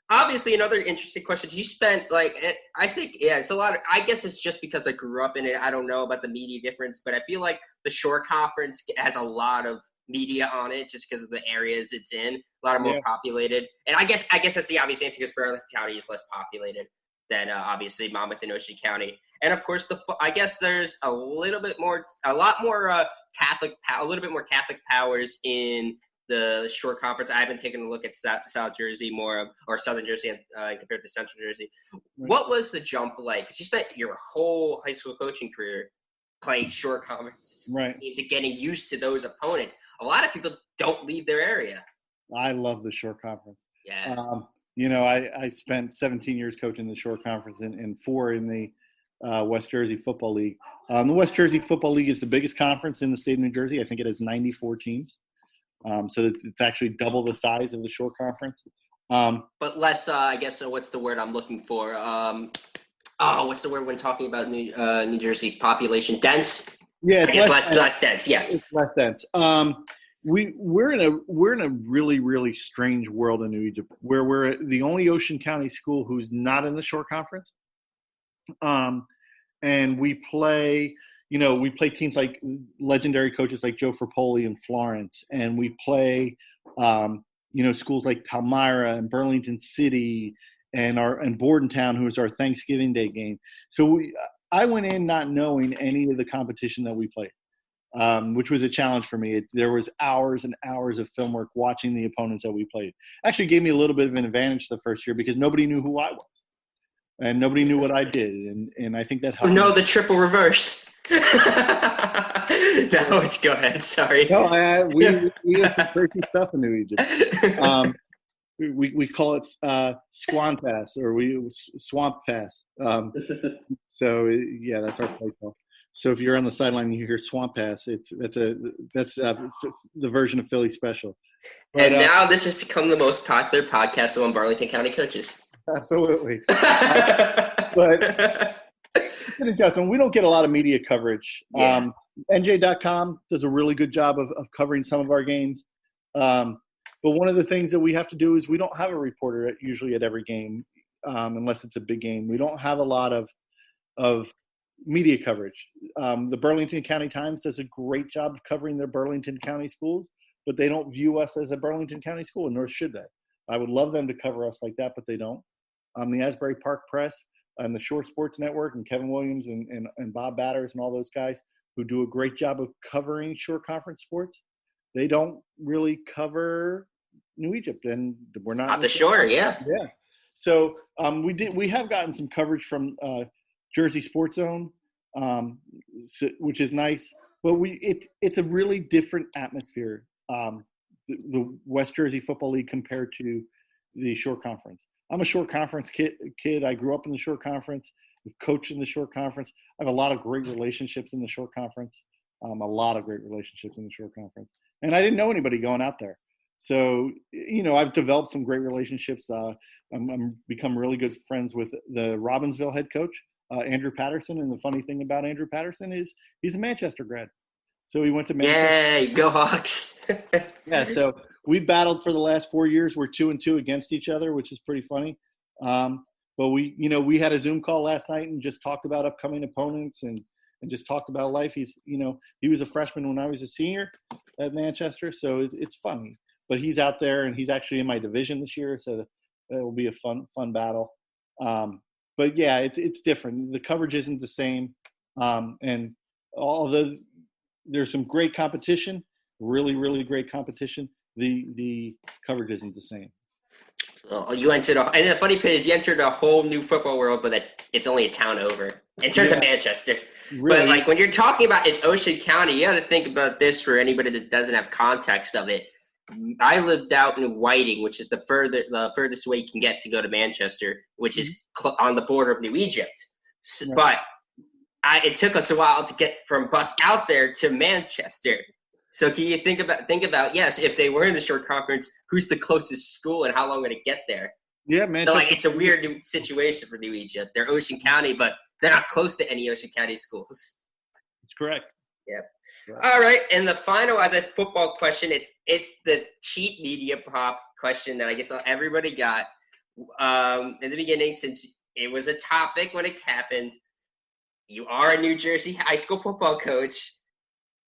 obviously, another interesting question. You spent, I think, it's a lot of, I guess it's just because I grew up in it. I don't know about the media difference, but I feel like the Shore Conference has a lot of media on it just because of the areas it's in, a lot of more populated. And I guess that's the obvious answer because Burlington County is less populated than, obviously, Monmouth and Ocean County. And, of course, I guess there's a lot more Catholic powers in the Shore Conference. I haven't taken a look at South Jersey or Southern Jersey compared to Central Jersey. Right. What was the jump like? Because you spent your whole high school coaching career playing Shore Conference teams and getting used to those opponents. A lot of people don't leave their area. I love the Shore Conference. Yeah. I spent 17 years coaching the Shore Conference and 4 in the West Jersey Football League. The West Jersey Football League is the biggest conference in the state of New Jersey. I think it has 94 teams. So it's actually double the size of the Shore Conference. But less, I guess, what's the word I'm looking for? What's the word when talking about New Jersey's population? Dense? Yeah, it's less dense, yes. It's less dense. We're in a really, really strange world in New Egypt where we're the only Ocean County school who's not in the Shore Conference. And we play teams like legendary coaches like Joe Frapoli in Florence, and we play, schools like Palmyra and Burlington City and Bordentown, who is our Thanksgiving Day game. So I went in not knowing any of the competition that we played, which was a challenge for me. There was hours and hours of film work watching the opponents that we played. Actually gave me a little bit of an advantage the first year because nobody knew who I was. And nobody knew what I did, and I think that helped. No, the triple reverse. No, go ahead. Sorry. No, we have some crazy stuff in New Egypt. We call it Swan Pass or Swamp Pass. So yeah, that's our play call. So if you're on the sideline and you hear Swamp Pass, that's the version of Philly special. But, and now this has become the most popular podcast among Burlington County coaches. Absolutely. But It's an adjustment. We don't get a lot of media coverage. Yeah. NJ.com does a really good job of covering some of our games. But one of the things that we have to do is we don't have a reporter usually at every game, unless it's a big game. We don't have a lot of media coverage. The Burlington County Times does a great job of covering their Burlington County schools, but they don't view us as a Burlington County school, nor should they. I would love them to cover us like that, but they don't. The Asbury Park Press and the Shore Sports Network and Kevin Williams and Bob Batters and all those guys who do a great job of covering Shore Conference sports, they don't really cover New Egypt, and we're not the Shore. Yeah. So we have gotten some coverage from Jersey Sports Zone, which is nice, but it's a really different atmosphere. The West Jersey Football League compared to the Shore Conference. I'm a Shore Conference kid. I grew up in the Shore Conference. I've coached in the Shore Conference. I have a lot of great relationships in the Shore Conference. And I didn't know anybody going out there. So, I've developed some great relationships. I'm become really good friends with the Robbinsville head coach, Andrew Patterson. And the funny thing about Andrew Patterson is he's a Manchester grad. So he went to Manchester. Yay, go Hawks. Yeah, so we battled for the last 4 years. We're 2-2 against each other, which is pretty funny. But we had a Zoom call last night and just talked about upcoming opponents and just talked about life. He was a freshman when I was a senior at Manchester, so it's funny. But he's out there and he's actually in my division this year, so it will be a fun battle. But yeah, it's different. The coverage isn't the same, and although there's some great competition, really, really great competition, the coverage isn't the same. Well, and the funny thing is you entered a whole new football world, but it's only a town over in terms of Manchester. Really? But like when you're talking about it's Ocean County, you got to think about this for anybody that doesn't have context of it. I lived out in Whiting, which is the furthest way you can get to go to Manchester, which is on the border of New Egypt. Right. But it took us a while to get from bus out there to Manchester. So can you think about yes, if they were in the Shore Conference, who's the closest school and how long would it get there? Yeah, man. So it's a weird new situation for New Egypt. They're Ocean County, but they're not close to any Ocean County schools. That's correct. Yeah. Right. All right, and the final other football question, it's the cheat media pop question that I guess everybody got in the beginning, since it was a topic when it happened. You are a New Jersey high school football coach.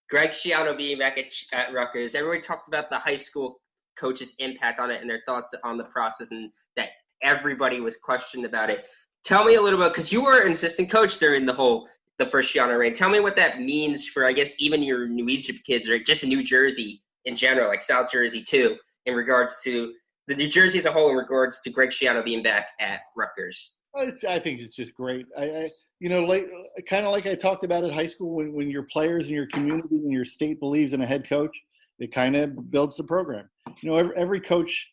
Greg Schiano being back at Rutgers. Everybody talked about the high school coaches' impact on it and their thoughts on the process, and that everybody was questioned about it. Tell me a little bit, because you were an assistant coach during the first Schiano reign. Tell me what that means for, I guess, even your New Egypt kids, or just New Jersey in general, like South Jersey too, in regards to the New Jersey as a whole, in regards to Greg Schiano being back at Rutgers. I think it's just great. Kind of like I talked about at high school, when your players and your community and your state believes in a head coach, it kind of builds the program. Every coach,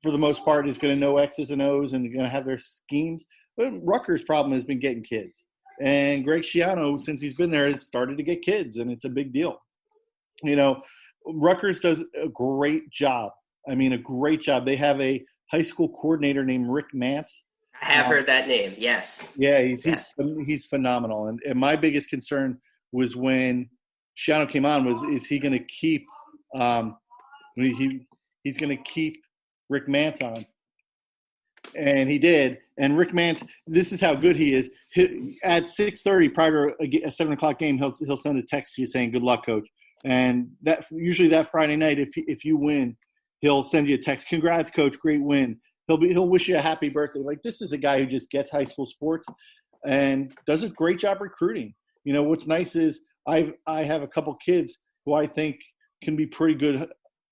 for the most part, is going to know X's and O's and going to have their schemes. But Rutgers' problem has been getting kids. And Greg Schiano, since he's been there, has started to get kids, and it's a big deal. Rutgers does a great job. I mean, a great job. They have a high school coordinator named Rick Mantz. I have heard that name, yes. Yeah, he's phenomenal. And my biggest concern was when Schiano came on is he going to keep he's going to keep Rick Mantz on. And he did. And Rick Mantz, this is how good he is. At 6:30 prior to a 7 o'clock game, he'll send a text to you saying, "Good luck, coach." And that usually that Friday night, if you win, he'll send you a text, "Congrats, coach, great win." He'll wish you a happy birthday. Like, this is a guy who just gets high school sports and does a great job recruiting. What's nice is I have a couple kids who I think can be pretty good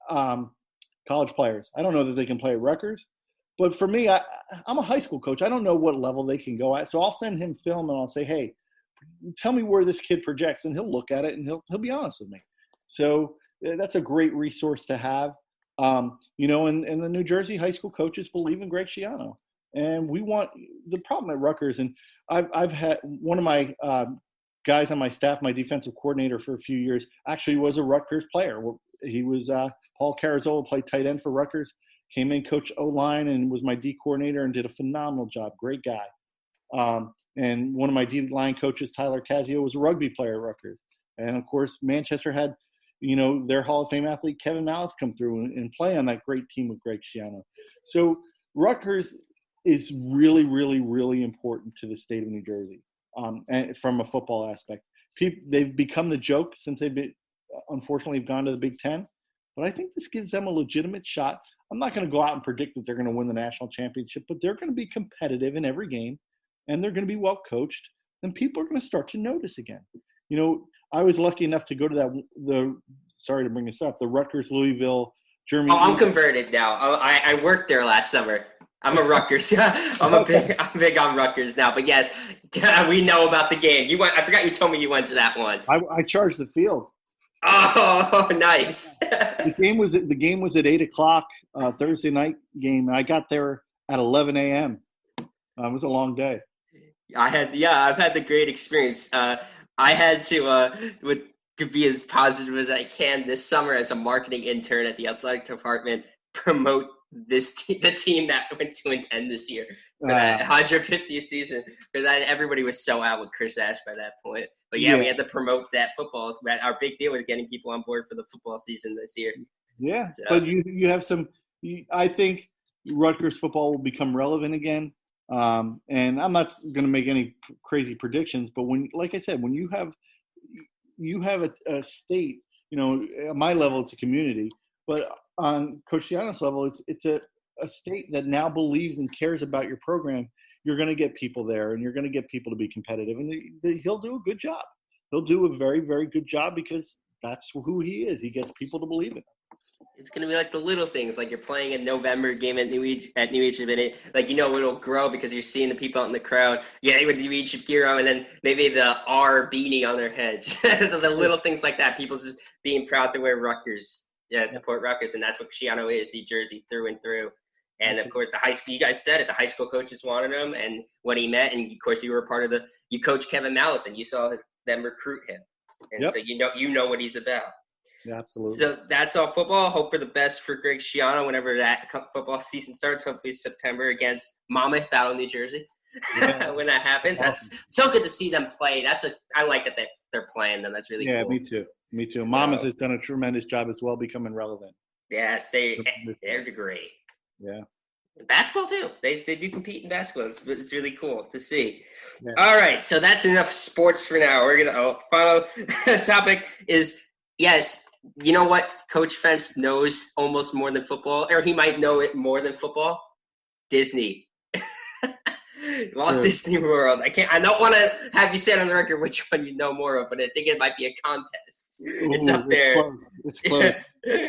college players. I don't know that they can play at Rutgers, but for me, I'm a high school coach. I don't know what level they can go at. So I'll send him film and I'll say, "Hey, tell me where this kid projects," and he'll look at it and he'll be honest with me. So that's a great resource to have. And the New Jersey high school coaches believe in Greg Schiano, and we want the problem at Rutgers. And I've had one of my guys on my staff, my defensive coordinator for a few years, actually was a Rutgers player. He was Paul Carazola, played tight end for Rutgers, came in, coached O-line, and was my D coordinator and did a phenomenal job. Great guy. And one of my D-line coaches, Tyler Casio, was a rugby player at Rutgers. And, of course, Manchester had, their Hall of Fame athlete Kevin Malice come through and play on that great team with Greg Schiano. So Rutgers is really, really, really important to the state of New Jersey, and from a football aspect. They've become the joke since unfortunately have gone to the Big Ten. But I think this gives them a legitimate shot. I'm not going to go out and predict that they're going to win the national championship, but they're going to be competitive in every game, and they're going to be well coached, and people are going to start to notice again. I was lucky enough to go to sorry to bring this up, the Rutgers Louisville Germany. Oh, I'm converted now. I worked there last summer. I'm a Rutgers. I'm big on Rutgers now. But yes, we know about the game. You went. I forgot you told me you went to that one. I charged the field. Oh, nice. The game was at 8:00 Thursday night game. I got there at 11 a.m. It was a long day. I've had the great experience. I had to be as positive as I can this summer as a marketing intern at the athletic department, promote the team that went 2-10 this year for that 150th season, because everybody was so out with Chris Ash by that point. But we had to promote that football. Our big deal was getting people on board for the football season this year. Yeah, so. But you have some. I think Rutgers football will become relevant again. And I'm not going to make any crazy predictions, but like I said, when you have a state, at my level, it's a community, but on Coach Schiano's level, it's a state that now believes and cares about your program. You're going to get people there, and you're going to get people to be competitive, and he'll do a good job. He'll do a very, very good job because that's who he is. He gets people to believe in him. It's going to be like the little things, like you're playing a November game at New Egypt, and it'll grow because you're seeing the people out in the crowd. Yeah, with New Egypt gear on, and then maybe the R beanie on their heads. The little things like that. People just being proud to wear Rutgers, support Rutgers, and that's what Schiano is, New Jersey through and through. And of course, the high school, you guys said it, the high school coaches wanted him, and when he met, and of course you were part of you coached Kevin Malice, and you saw them recruit him, and so you know what he's about. Yeah, absolutely. So that's all football. Hope for the best for Greg Schiano whenever that football season starts. Hopefully September against Monmouth, Battle, New Jersey. Yeah. When that happens, awesome. That's so good to see them play. I like that they're playing them. That's really cool. Yeah, me too. So, Monmouth has done a tremendous job as well, becoming relevant. Yes, they're great. Yeah. Basketball too. They do compete in basketball. It's really cool to see. Yeah. All right, so that's enough sports for now. We're gonna final topic is yes. You know what Coach Fentz knows almost more than football, or he might know it more than football? Disney. Walt Disney World. I don't want to have you say on the record which one you know more of, but I think it might be a contest. It's up there. It's close.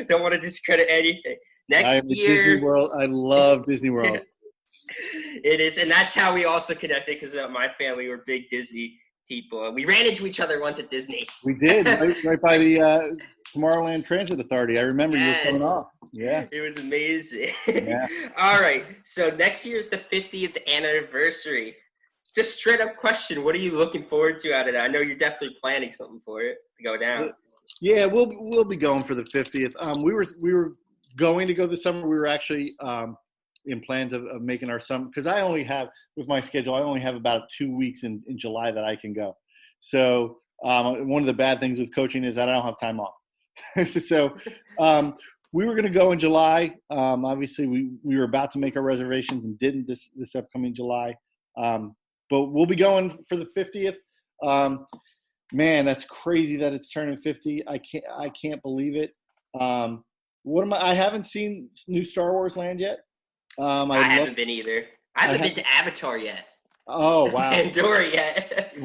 Don't want to discredit anything. Next year. Disney World. I love Disney World. It is, and that's how we also connected because my family were big Disney people. We ran into each other once at Disney. We did, right by the Tomorrowland Transit Authority. I remember you were coming off. Yeah. It was amazing. Yeah. All right. So next year is the 50th anniversary. Just straight up question. What are you looking forward to out of that? I know you're definitely planning something for it to go down. Yeah, we'll be going for the 50th. We were going to go this summer. We were actually in plans of making our summer, because I only have, with my schedule, I only have about 2 weeks in July that I can go. So one of the bad things with coaching is that I don't have time off. So we were going to go in July. Obviously, we were about to make our reservations and didn't this upcoming July. But we'll be going for the 50th. Man, that's crazy that it's turning 50. I can't believe it. I haven't seen new Star Wars Land yet. I haven't been either. I haven't been to Avatar yet. Oh, wow. Pandora yet.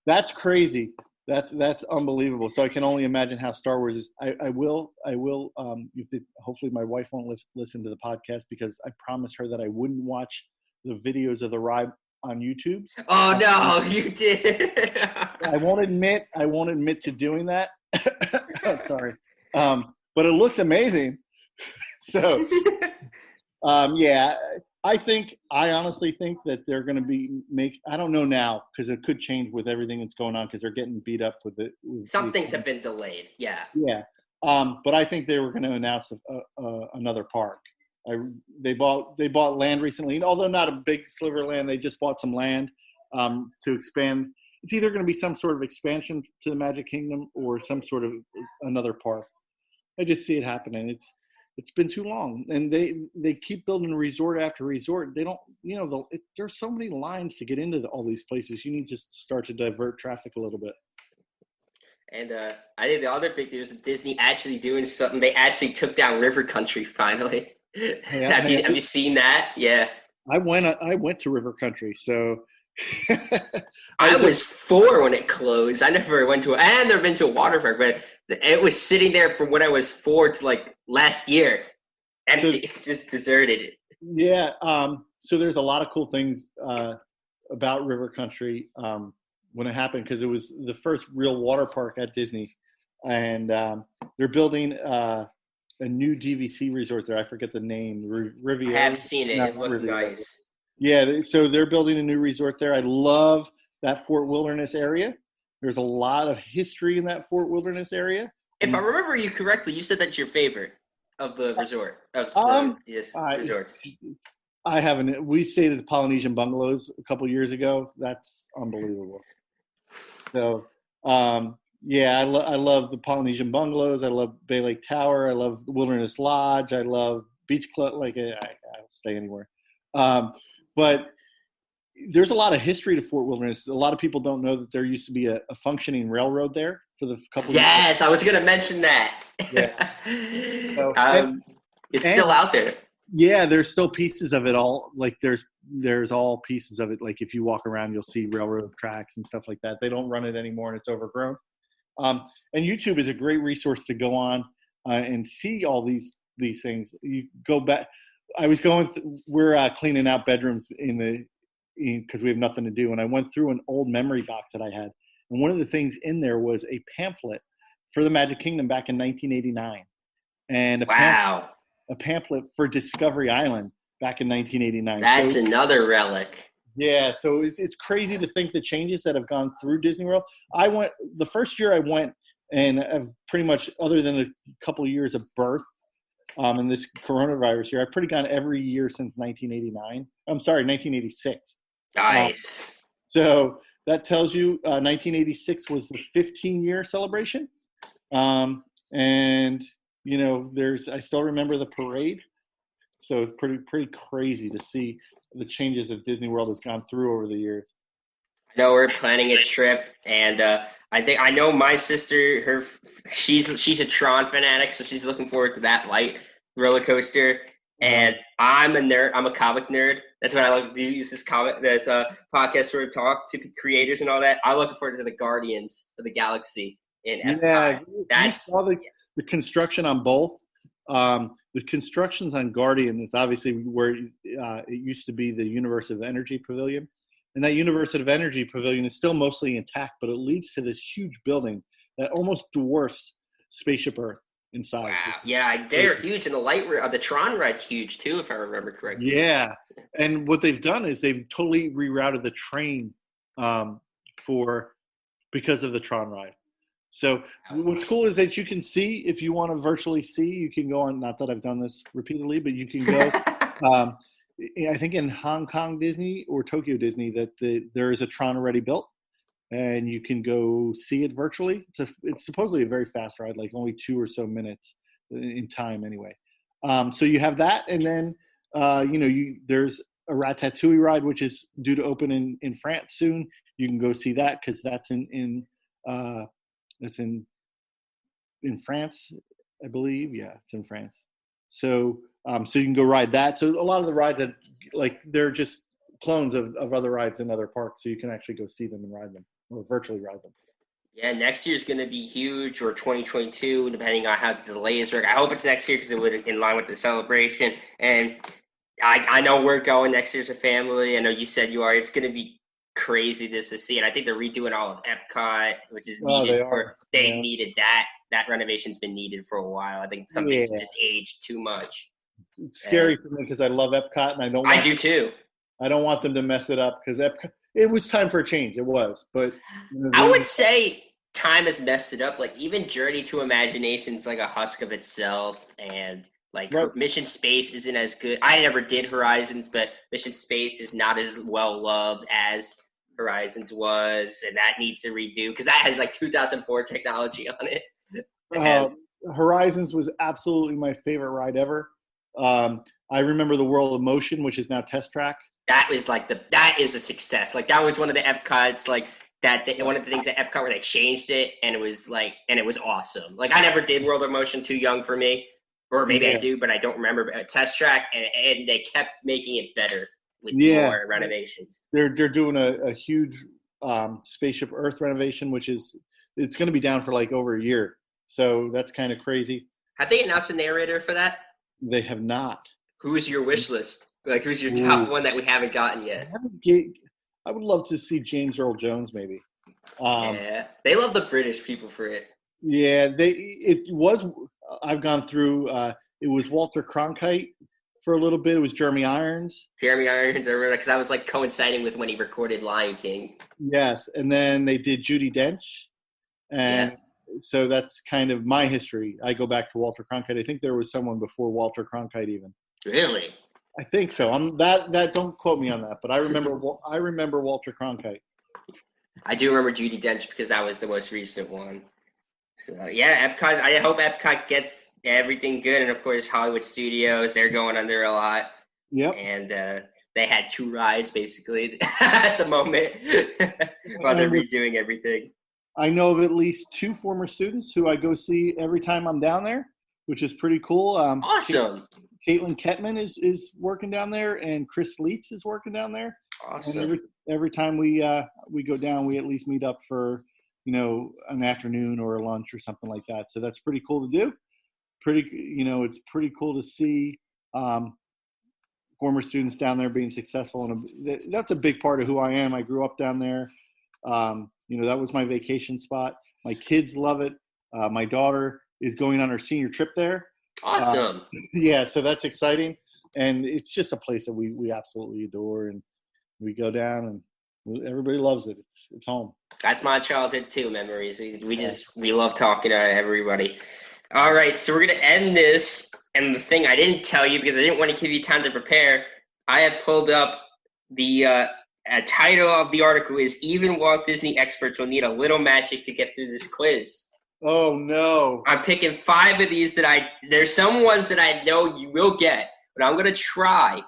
That's crazy. That's unbelievable. So I can only imagine how Star Wars is. I will. Hopefully my wife won't listen to the podcast, because I promised her that I wouldn't watch the videos of the ride on YouTube. Oh no, you did. I won't admit to doing that. Sorry. But it looks amazing. So, yeah, I honestly think that they're going to I don't know now, because it could change with everything that's going on, because they're getting beat up with it. Some things have been delayed. Yeah. Yeah. But I think they were going to announce another park. They bought land recently, although not a big sliver of land. They just bought some land. to expand. It's either going to be some sort of expansion to the Magic Kingdom or some sort of another park. I just see it happening. It's been too long, and they keep building resort after resort. They don't, there's so many lines to get into all these places. You need to start to divert traffic a little bit. And I think the other big news is Disney actually doing something. They actually took down River Country finally. Have you seen that? Yeah. I went to River Country, so I was 4 when it closed. I never went to I've never been to a water park, but it was sitting there from when I was 4 to like last year, empty, just deserted. Yeah. So there's a lot of cool things about River Country when it happened, because it was the first real water park at Disney, and they're building a new DVC resort there. I forget the name. Riviera. I have seen it. It looked nice. Yeah, so they're building a new resort there. I love that Fort Wilderness area. There's a lot of history in that Fort Wilderness area. If I remember you correctly, you said that's your favorite of the resort resorts. I haven't. We stayed at the Polynesian Bungalows a couple years ago. That's unbelievable. So, yeah, I love the Polynesian Bungalows. I love Bay Lake Tower. I love the Wilderness Lodge. I love Beach Club. Like, I'll stay anywhere. But there's a lot of history to Fort Wilderness. A lot of people don't know that there used to be a functioning railroad there for the couple of years. Yes, I was going to mention that. Yeah. It's still out there. Yeah, there's still pieces of it all. Like there's all pieces of it. Like if you walk around, you'll see railroad tracks and stuff like that. They don't run it anymore, and it's overgrown. And YouTube is a great resource to go on and see all these things. You go back. I was we're cleaning out bedrooms because we have nothing to do. And I went through an old memory box that I had. And one of the things in there was a pamphlet for the Magic Kingdom back in 1989. And a pamphlet for Discovery Island back in 1989. That's another relic. Yeah. So it's crazy to think the changes that have gone through Disney World. The first year I went, and I've pretty much, other than a couple of years of birth, and this coronavirus year, I've pretty gone every year since 1989. I'm sorry, 1986. Nice. So that tells you 1986 was the 15-year celebration. And, I still remember the parade. So it's pretty crazy to see the changes that Disney World has gone through over the years. I know we're planning a trip, and I know my sister, she's a Tron fanatic, so she's looking forward to that light roller coaster. And I'm a nerd. I'm a comic nerd. That's why I like to use this podcast to talk to creators and all that. I'm looking forward to the Guardians of the Galaxy in Epcot. You saw the construction on both. The constructions on Guardian is obviously where it used to be the Universe of Energy Pavilion. And that Universe of Energy Pavilion is still mostly intact, but it leads to this huge building that almost dwarfs Spaceship Earth inside. Wow. Yeah, they're huge. And the Tron ride's huge too, if I remember correctly. Yeah. And what they've done is they've totally rerouted the train because of the Tron ride. So what's cool is that you can see, if you want to virtually see, you can go on, not that I've done this repeatedly, but you can go, I think in Hong Kong Disney or Tokyo Disney, that there is a Tron already built, and you can go see it virtually. It's supposedly a very fast ride, like only 2 or so minutes in time anyway. So you have that, and then there's a Ratatouille ride, which is due to open in France soon. You can go see that because that's in France, I believe. Yeah, it's in France. So you can go ride that. So a lot of the rides they're just clones of other rides in other parks. So you can actually go see them and ride them, or virtually ride them. Yeah, next year's going to be huge, or 2022, depending on how the delays work. I hope it's next year because it would in line with the celebration. And I know we're going next year as a family. I know you said you are. It's going to be crazy just to see. And I think they're redoing all of Epcot, which is needed needed that. That renovation's been needed for a while. I think something's just aged too much. It's scary for me because I love Epcot, and I do too. I don't want them to mess it up because it was time for a change. It was, but I would say time has messed it up. Like even Journey to Imagination's like a husk of itself, and Mission Space isn't as good. I never did Horizons, but Mission Space is not as well loved as Horizons was, and that needs to redo because that has like 2004 technology on it. Horizons was absolutely my favorite ride ever. I remember the World of Motion, which is now Test Track. That was like that is a success. Like that was one of the Epcots, like one of the things at Epcot where they changed it, and it was awesome. Like I never did World of Motion, too young for me, or maybe I do, but I don't remember. But Test Track, and they kept making it better with more renovations. They're doing a huge Spaceship Earth renovation, it's going to be down for like over a year. So that's kind of crazy. Have they announced a narrator for that? They have not. Who's your wish list? Like, who's your top one that we haven't gotten yet? I would love to see James Earl Jones, maybe. Yeah, they love the British people for it. Yeah, I've gone through, it was Walter Cronkite for a little bit. It was Jeremy Irons. I remember because that was like coinciding with when he recorded Lion King. Yes, and then they did Judi Dench. And so that's kind of my history. I go back to Walter Cronkite. I think there was someone before Walter Cronkite even. Really? I think so. That don't quote me on that, but I remember Walter Cronkite. I do remember Judi Dench because that was the most recent one. So yeah, Epcot. I hope Epcot gets everything good, and of course Hollywood Studios. They're going under a lot. Yep. And they had 2 rides basically at the moment while they're redoing everything. I know of at least 2 former students who I go see every time I'm down there, which is pretty cool. Awesome. Caitlin Kettman is working down there, and Chris Leitz is working down there. Awesome. And every time we go down, we at least meet up for an afternoon or a lunch or something like that. So that's pretty cool to do. It's pretty cool to see former students down there being successful, and that's a big part of who I am. I grew up down there. That was my vacation spot. My kids love it. My daughter is going on her senior trip there. Awesome. So that's exciting. And it's just a place that we absolutely adore. And we go down and everybody loves it. It's home. That's my childhood too, memories. We love talking to everybody. All right, so we're going to end this. And the thing I didn't tell you because I didn't want to give you time to prepare, I have pulled up the title of the article is Even Walt Disney Experts Will Need a Little Magic to Get Through This Quiz. Oh, no. I'm picking 5 of these there's some ones that I know you will get, but I'm going to try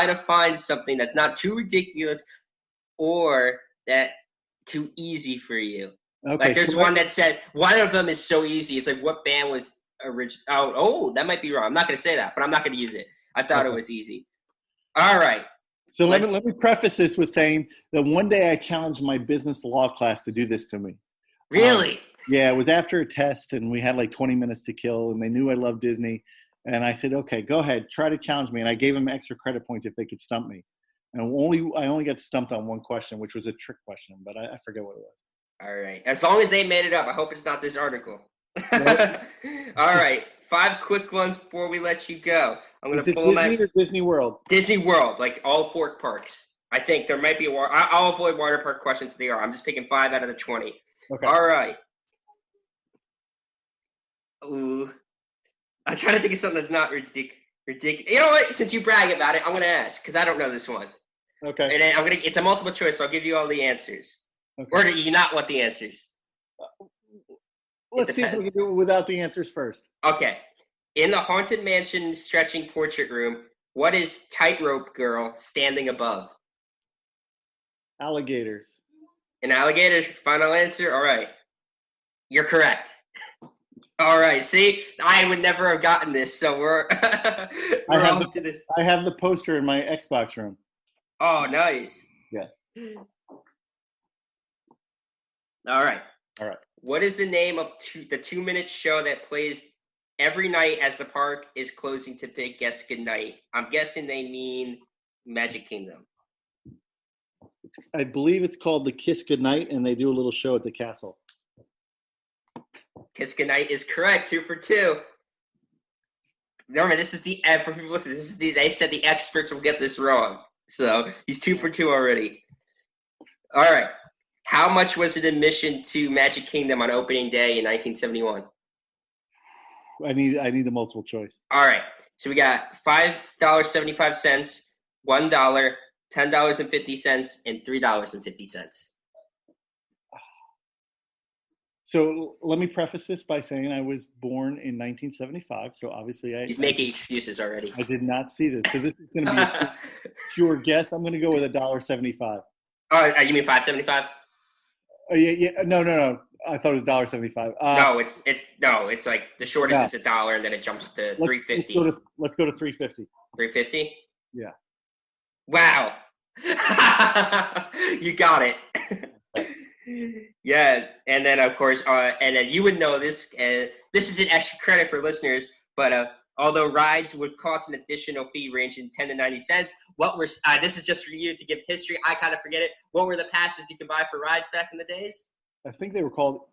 to find something that's not too ridiculous or that too easy for you. Okay, like there's one that said, one of them is so easy. It's like, what band was original? Oh, that might be wrong. I'm not going to say that, but I'm not going to use it. I thought it was easy. All right. So let me preface this with saying that one day I challenged my business law class to do this to me. Really? Yeah, it was after a test, and we had like 20 minutes to kill, and they knew I loved Disney. And I said, okay, go ahead, try to challenge me. And I gave them extra credit points if they could stump me. And I only got stumped on one question, which was a trick question, but I forget what it was. All right. As long as they made it up, I hope it's not this article. Nope. All right. 5 quick ones before we let you go. I'm going to pull Disney or Disney World? Disney World, like all 4 parks. I think there might be I'll avoid water park questions if they are. I'm just picking 5 out of the 20. Okay. All right. Ooh. I'm trying to think of something that's not ridiculous. You know what? Since you brag about it, I'm going to ask because I don't know this one. Okay. And then it's a multiple choice, so I'll give you all the answers. Okay. Or do you not want the answers? Let's see if we can do it without the answers first. Okay. In the Haunted Mansion stretching portrait room, what is Tightrope Girl standing above? Alligators. An alligator? Final answer? All right. You're correct. All right. See, I would never have gotten this, so we're I have the poster in my Xbox room. Oh, nice. Yes. All right. All right. What is the name of the 2-minute show that plays every night as the park is closing to bid guests goodnight? I'm guessing they mean Magic Kingdom. I believe it's called the Kiss Goodnight, and they do a little show at the castle. Kiss Goodnight is correct. 2 for 2. Remember, this is for people listening. They said the experts will get this wrong, so he's 2 for 2 already. All right. How much was it admission to Magic Kingdom on opening day in 1971? I need the multiple choice. All right. So we got $5.75, $1, $10.50, and $3.50. So let me preface this by saying I was born in 1975. So obviously He's making excuses already. I did not see this. So this is going to be a pure guess. I'm going to go with $1.75. Oh, you mean $5.75? Yeah. No. I thought it was $1.75. No, it's like the shortest is $1, and then it jumps to $3.50. Let's go to $3.50. $3.50? Yeah. Wow. You got it. Yeah, and then of course, and then you would know this. This is an extra credit for listeners, but although rides would cost an additional fee ranging 10 to 90 cents, what were this is just for you to give history. I kind of forget it. What were the passes you could buy for rides back in the days? I think they were called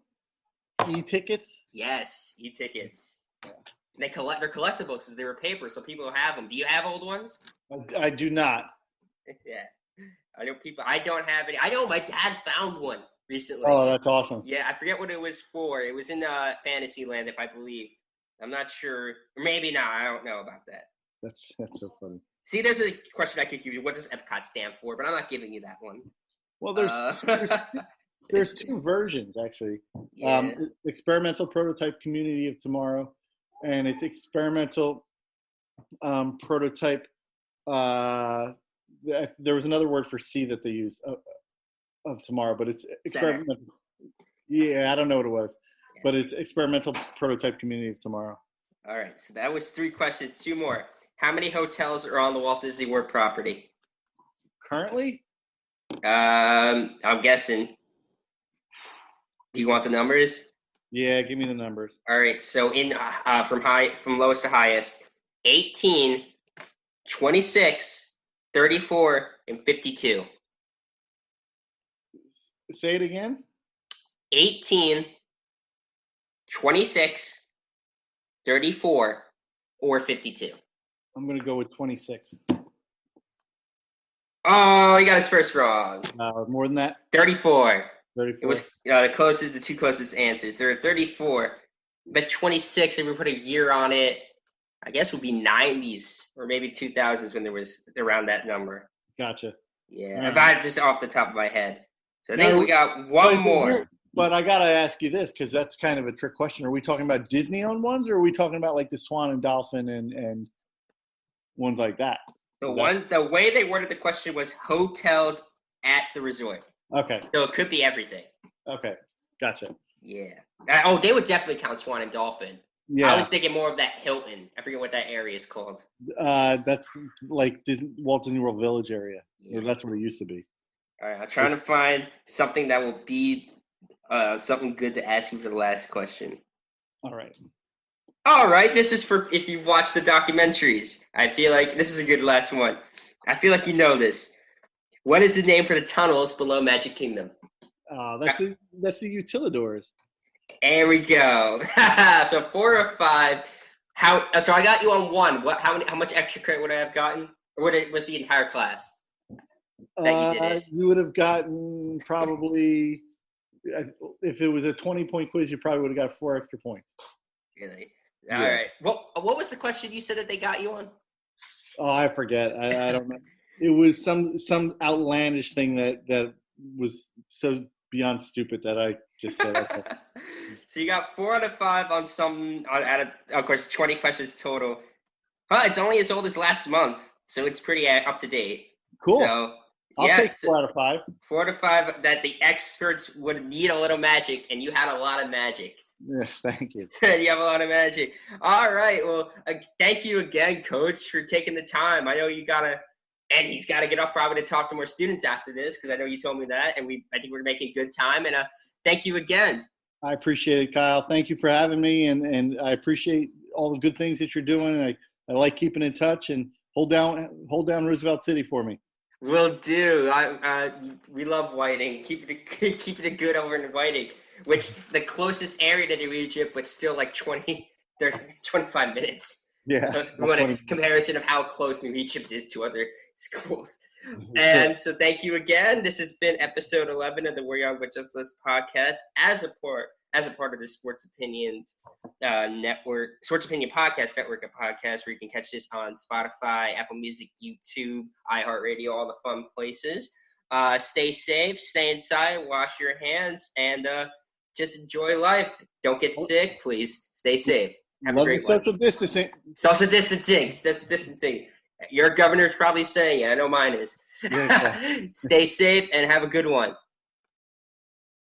e-tickets. Yes, e-tickets. Yeah. They're collectibles because they were paper, so people have them. Do you have old ones? I do not. Yeah, I know people. I don't have any. I know my dad found one recently. Oh, that's awesome. Yeah, I forget what it was for. It was in Fantasyland, if I believe. I'm not sure. Or maybe not. I don't know about that. That's so funny. See, there's a question I could give you. What does Epcot stand for? But I'm not giving you that one. Well, there's two versions, actually. Yeah. Experimental Prototype Community of Tomorrow, and it's Experimental Prototype. There was another word for C that they used of tomorrow, but it's experimental. Yeah, I don't know what it was, but it's Experimental Prototype Community of Tomorrow. All right, so that was 3 questions. 2 more. How many hotels are on the Walt Disney World property? Currently? I'm guessing. Do you want the numbers? Yeah, give me the numbers. All right, so in from lowest to highest, 18, 26, 34, and 52. Say it again. 18, 26, 34, or 52. I'm going to go with 26. Oh, he got his first wrong. More than that? 34. 34. It was the 2 closest answers. There are 34. But 26, if we put a year on it, I guess would be 90s or maybe 2000s when there was around that number. Gotcha. Yeah, if I just off the top of my head. So I think we got one more. But I got to ask you this, because that's kind of a trick question. Are we talking about Disney-owned ones, or are we talking about like the Swan and Dolphin and ones like that? The way they worded the question was hotels at the resort. Okay. So it could be everything. Okay. Gotcha. Yeah. They would definitely count Swan and Dolphin. Yeah. I was thinking more of that Hilton. I forget what that area is called. That's like Walt Disney World Village area. Yeah. Or that's what it used to be. All right. I'm trying to find something that will be something good to ask you for the last question. All right. This is for if you've watched the documentaries. I feel like this is a good last one. I feel like you know this. What is the name for the tunnels below Magic Kingdom? That's the Utilidors. There we go. So 4 or 5. So I got you on 1. How much extra credit would I have gotten? Or was the entire class that you did it? You would have gotten probably, if it was a 20-point quiz, you probably would have got 4 extra points. Really? All right. What was the question you said that they got you on? Oh, I forget. I don't know. It was some outlandish thing that was so beyond stupid that I just said. Okay. So you got 4 out of 5 on some out of course 20 questions total. It's only as old as last month, so it's pretty up to date. Cool. So I'll take 4 out of 5. 4 out of 5 that the experts would need a little magic, and you had a lot of magic. Yes, thank you. You have a lot of magic. All right. Well, thank you again, Coach, for taking the time. I know he's got to get up probably to talk to more students after this, because I know you told me that, and I think we're making good time. And thank you again. I appreciate it, Kyle. Thank you for having me, and I appreciate all the good things that you're doing. I like keeping in touch, and hold down Roosevelt City for me. Will do. We love Whiting. Keep it good over in Whiting, which the closest area to New Egypt, but still like 25 minutes. Yeah. So we want a comparison of how close New Egypt is to other schools. And so thank you again. This has been episode 11 of the We're Young But Just Less podcast as a part as a part of the Sports Opinions Network, Sports Opinion Podcast Network of podcasts, where you can catch this on Spotify, Apple Music, YouTube, iHeartRadio, all the fun places. Stay safe, stay inside, wash your hands, and just enjoy life. Don't get sick, please. Stay safe. Have a great one. Social distancing. Social distancing. Your governor's probably saying it. I know mine is. Yeah. Stay safe and have a good one.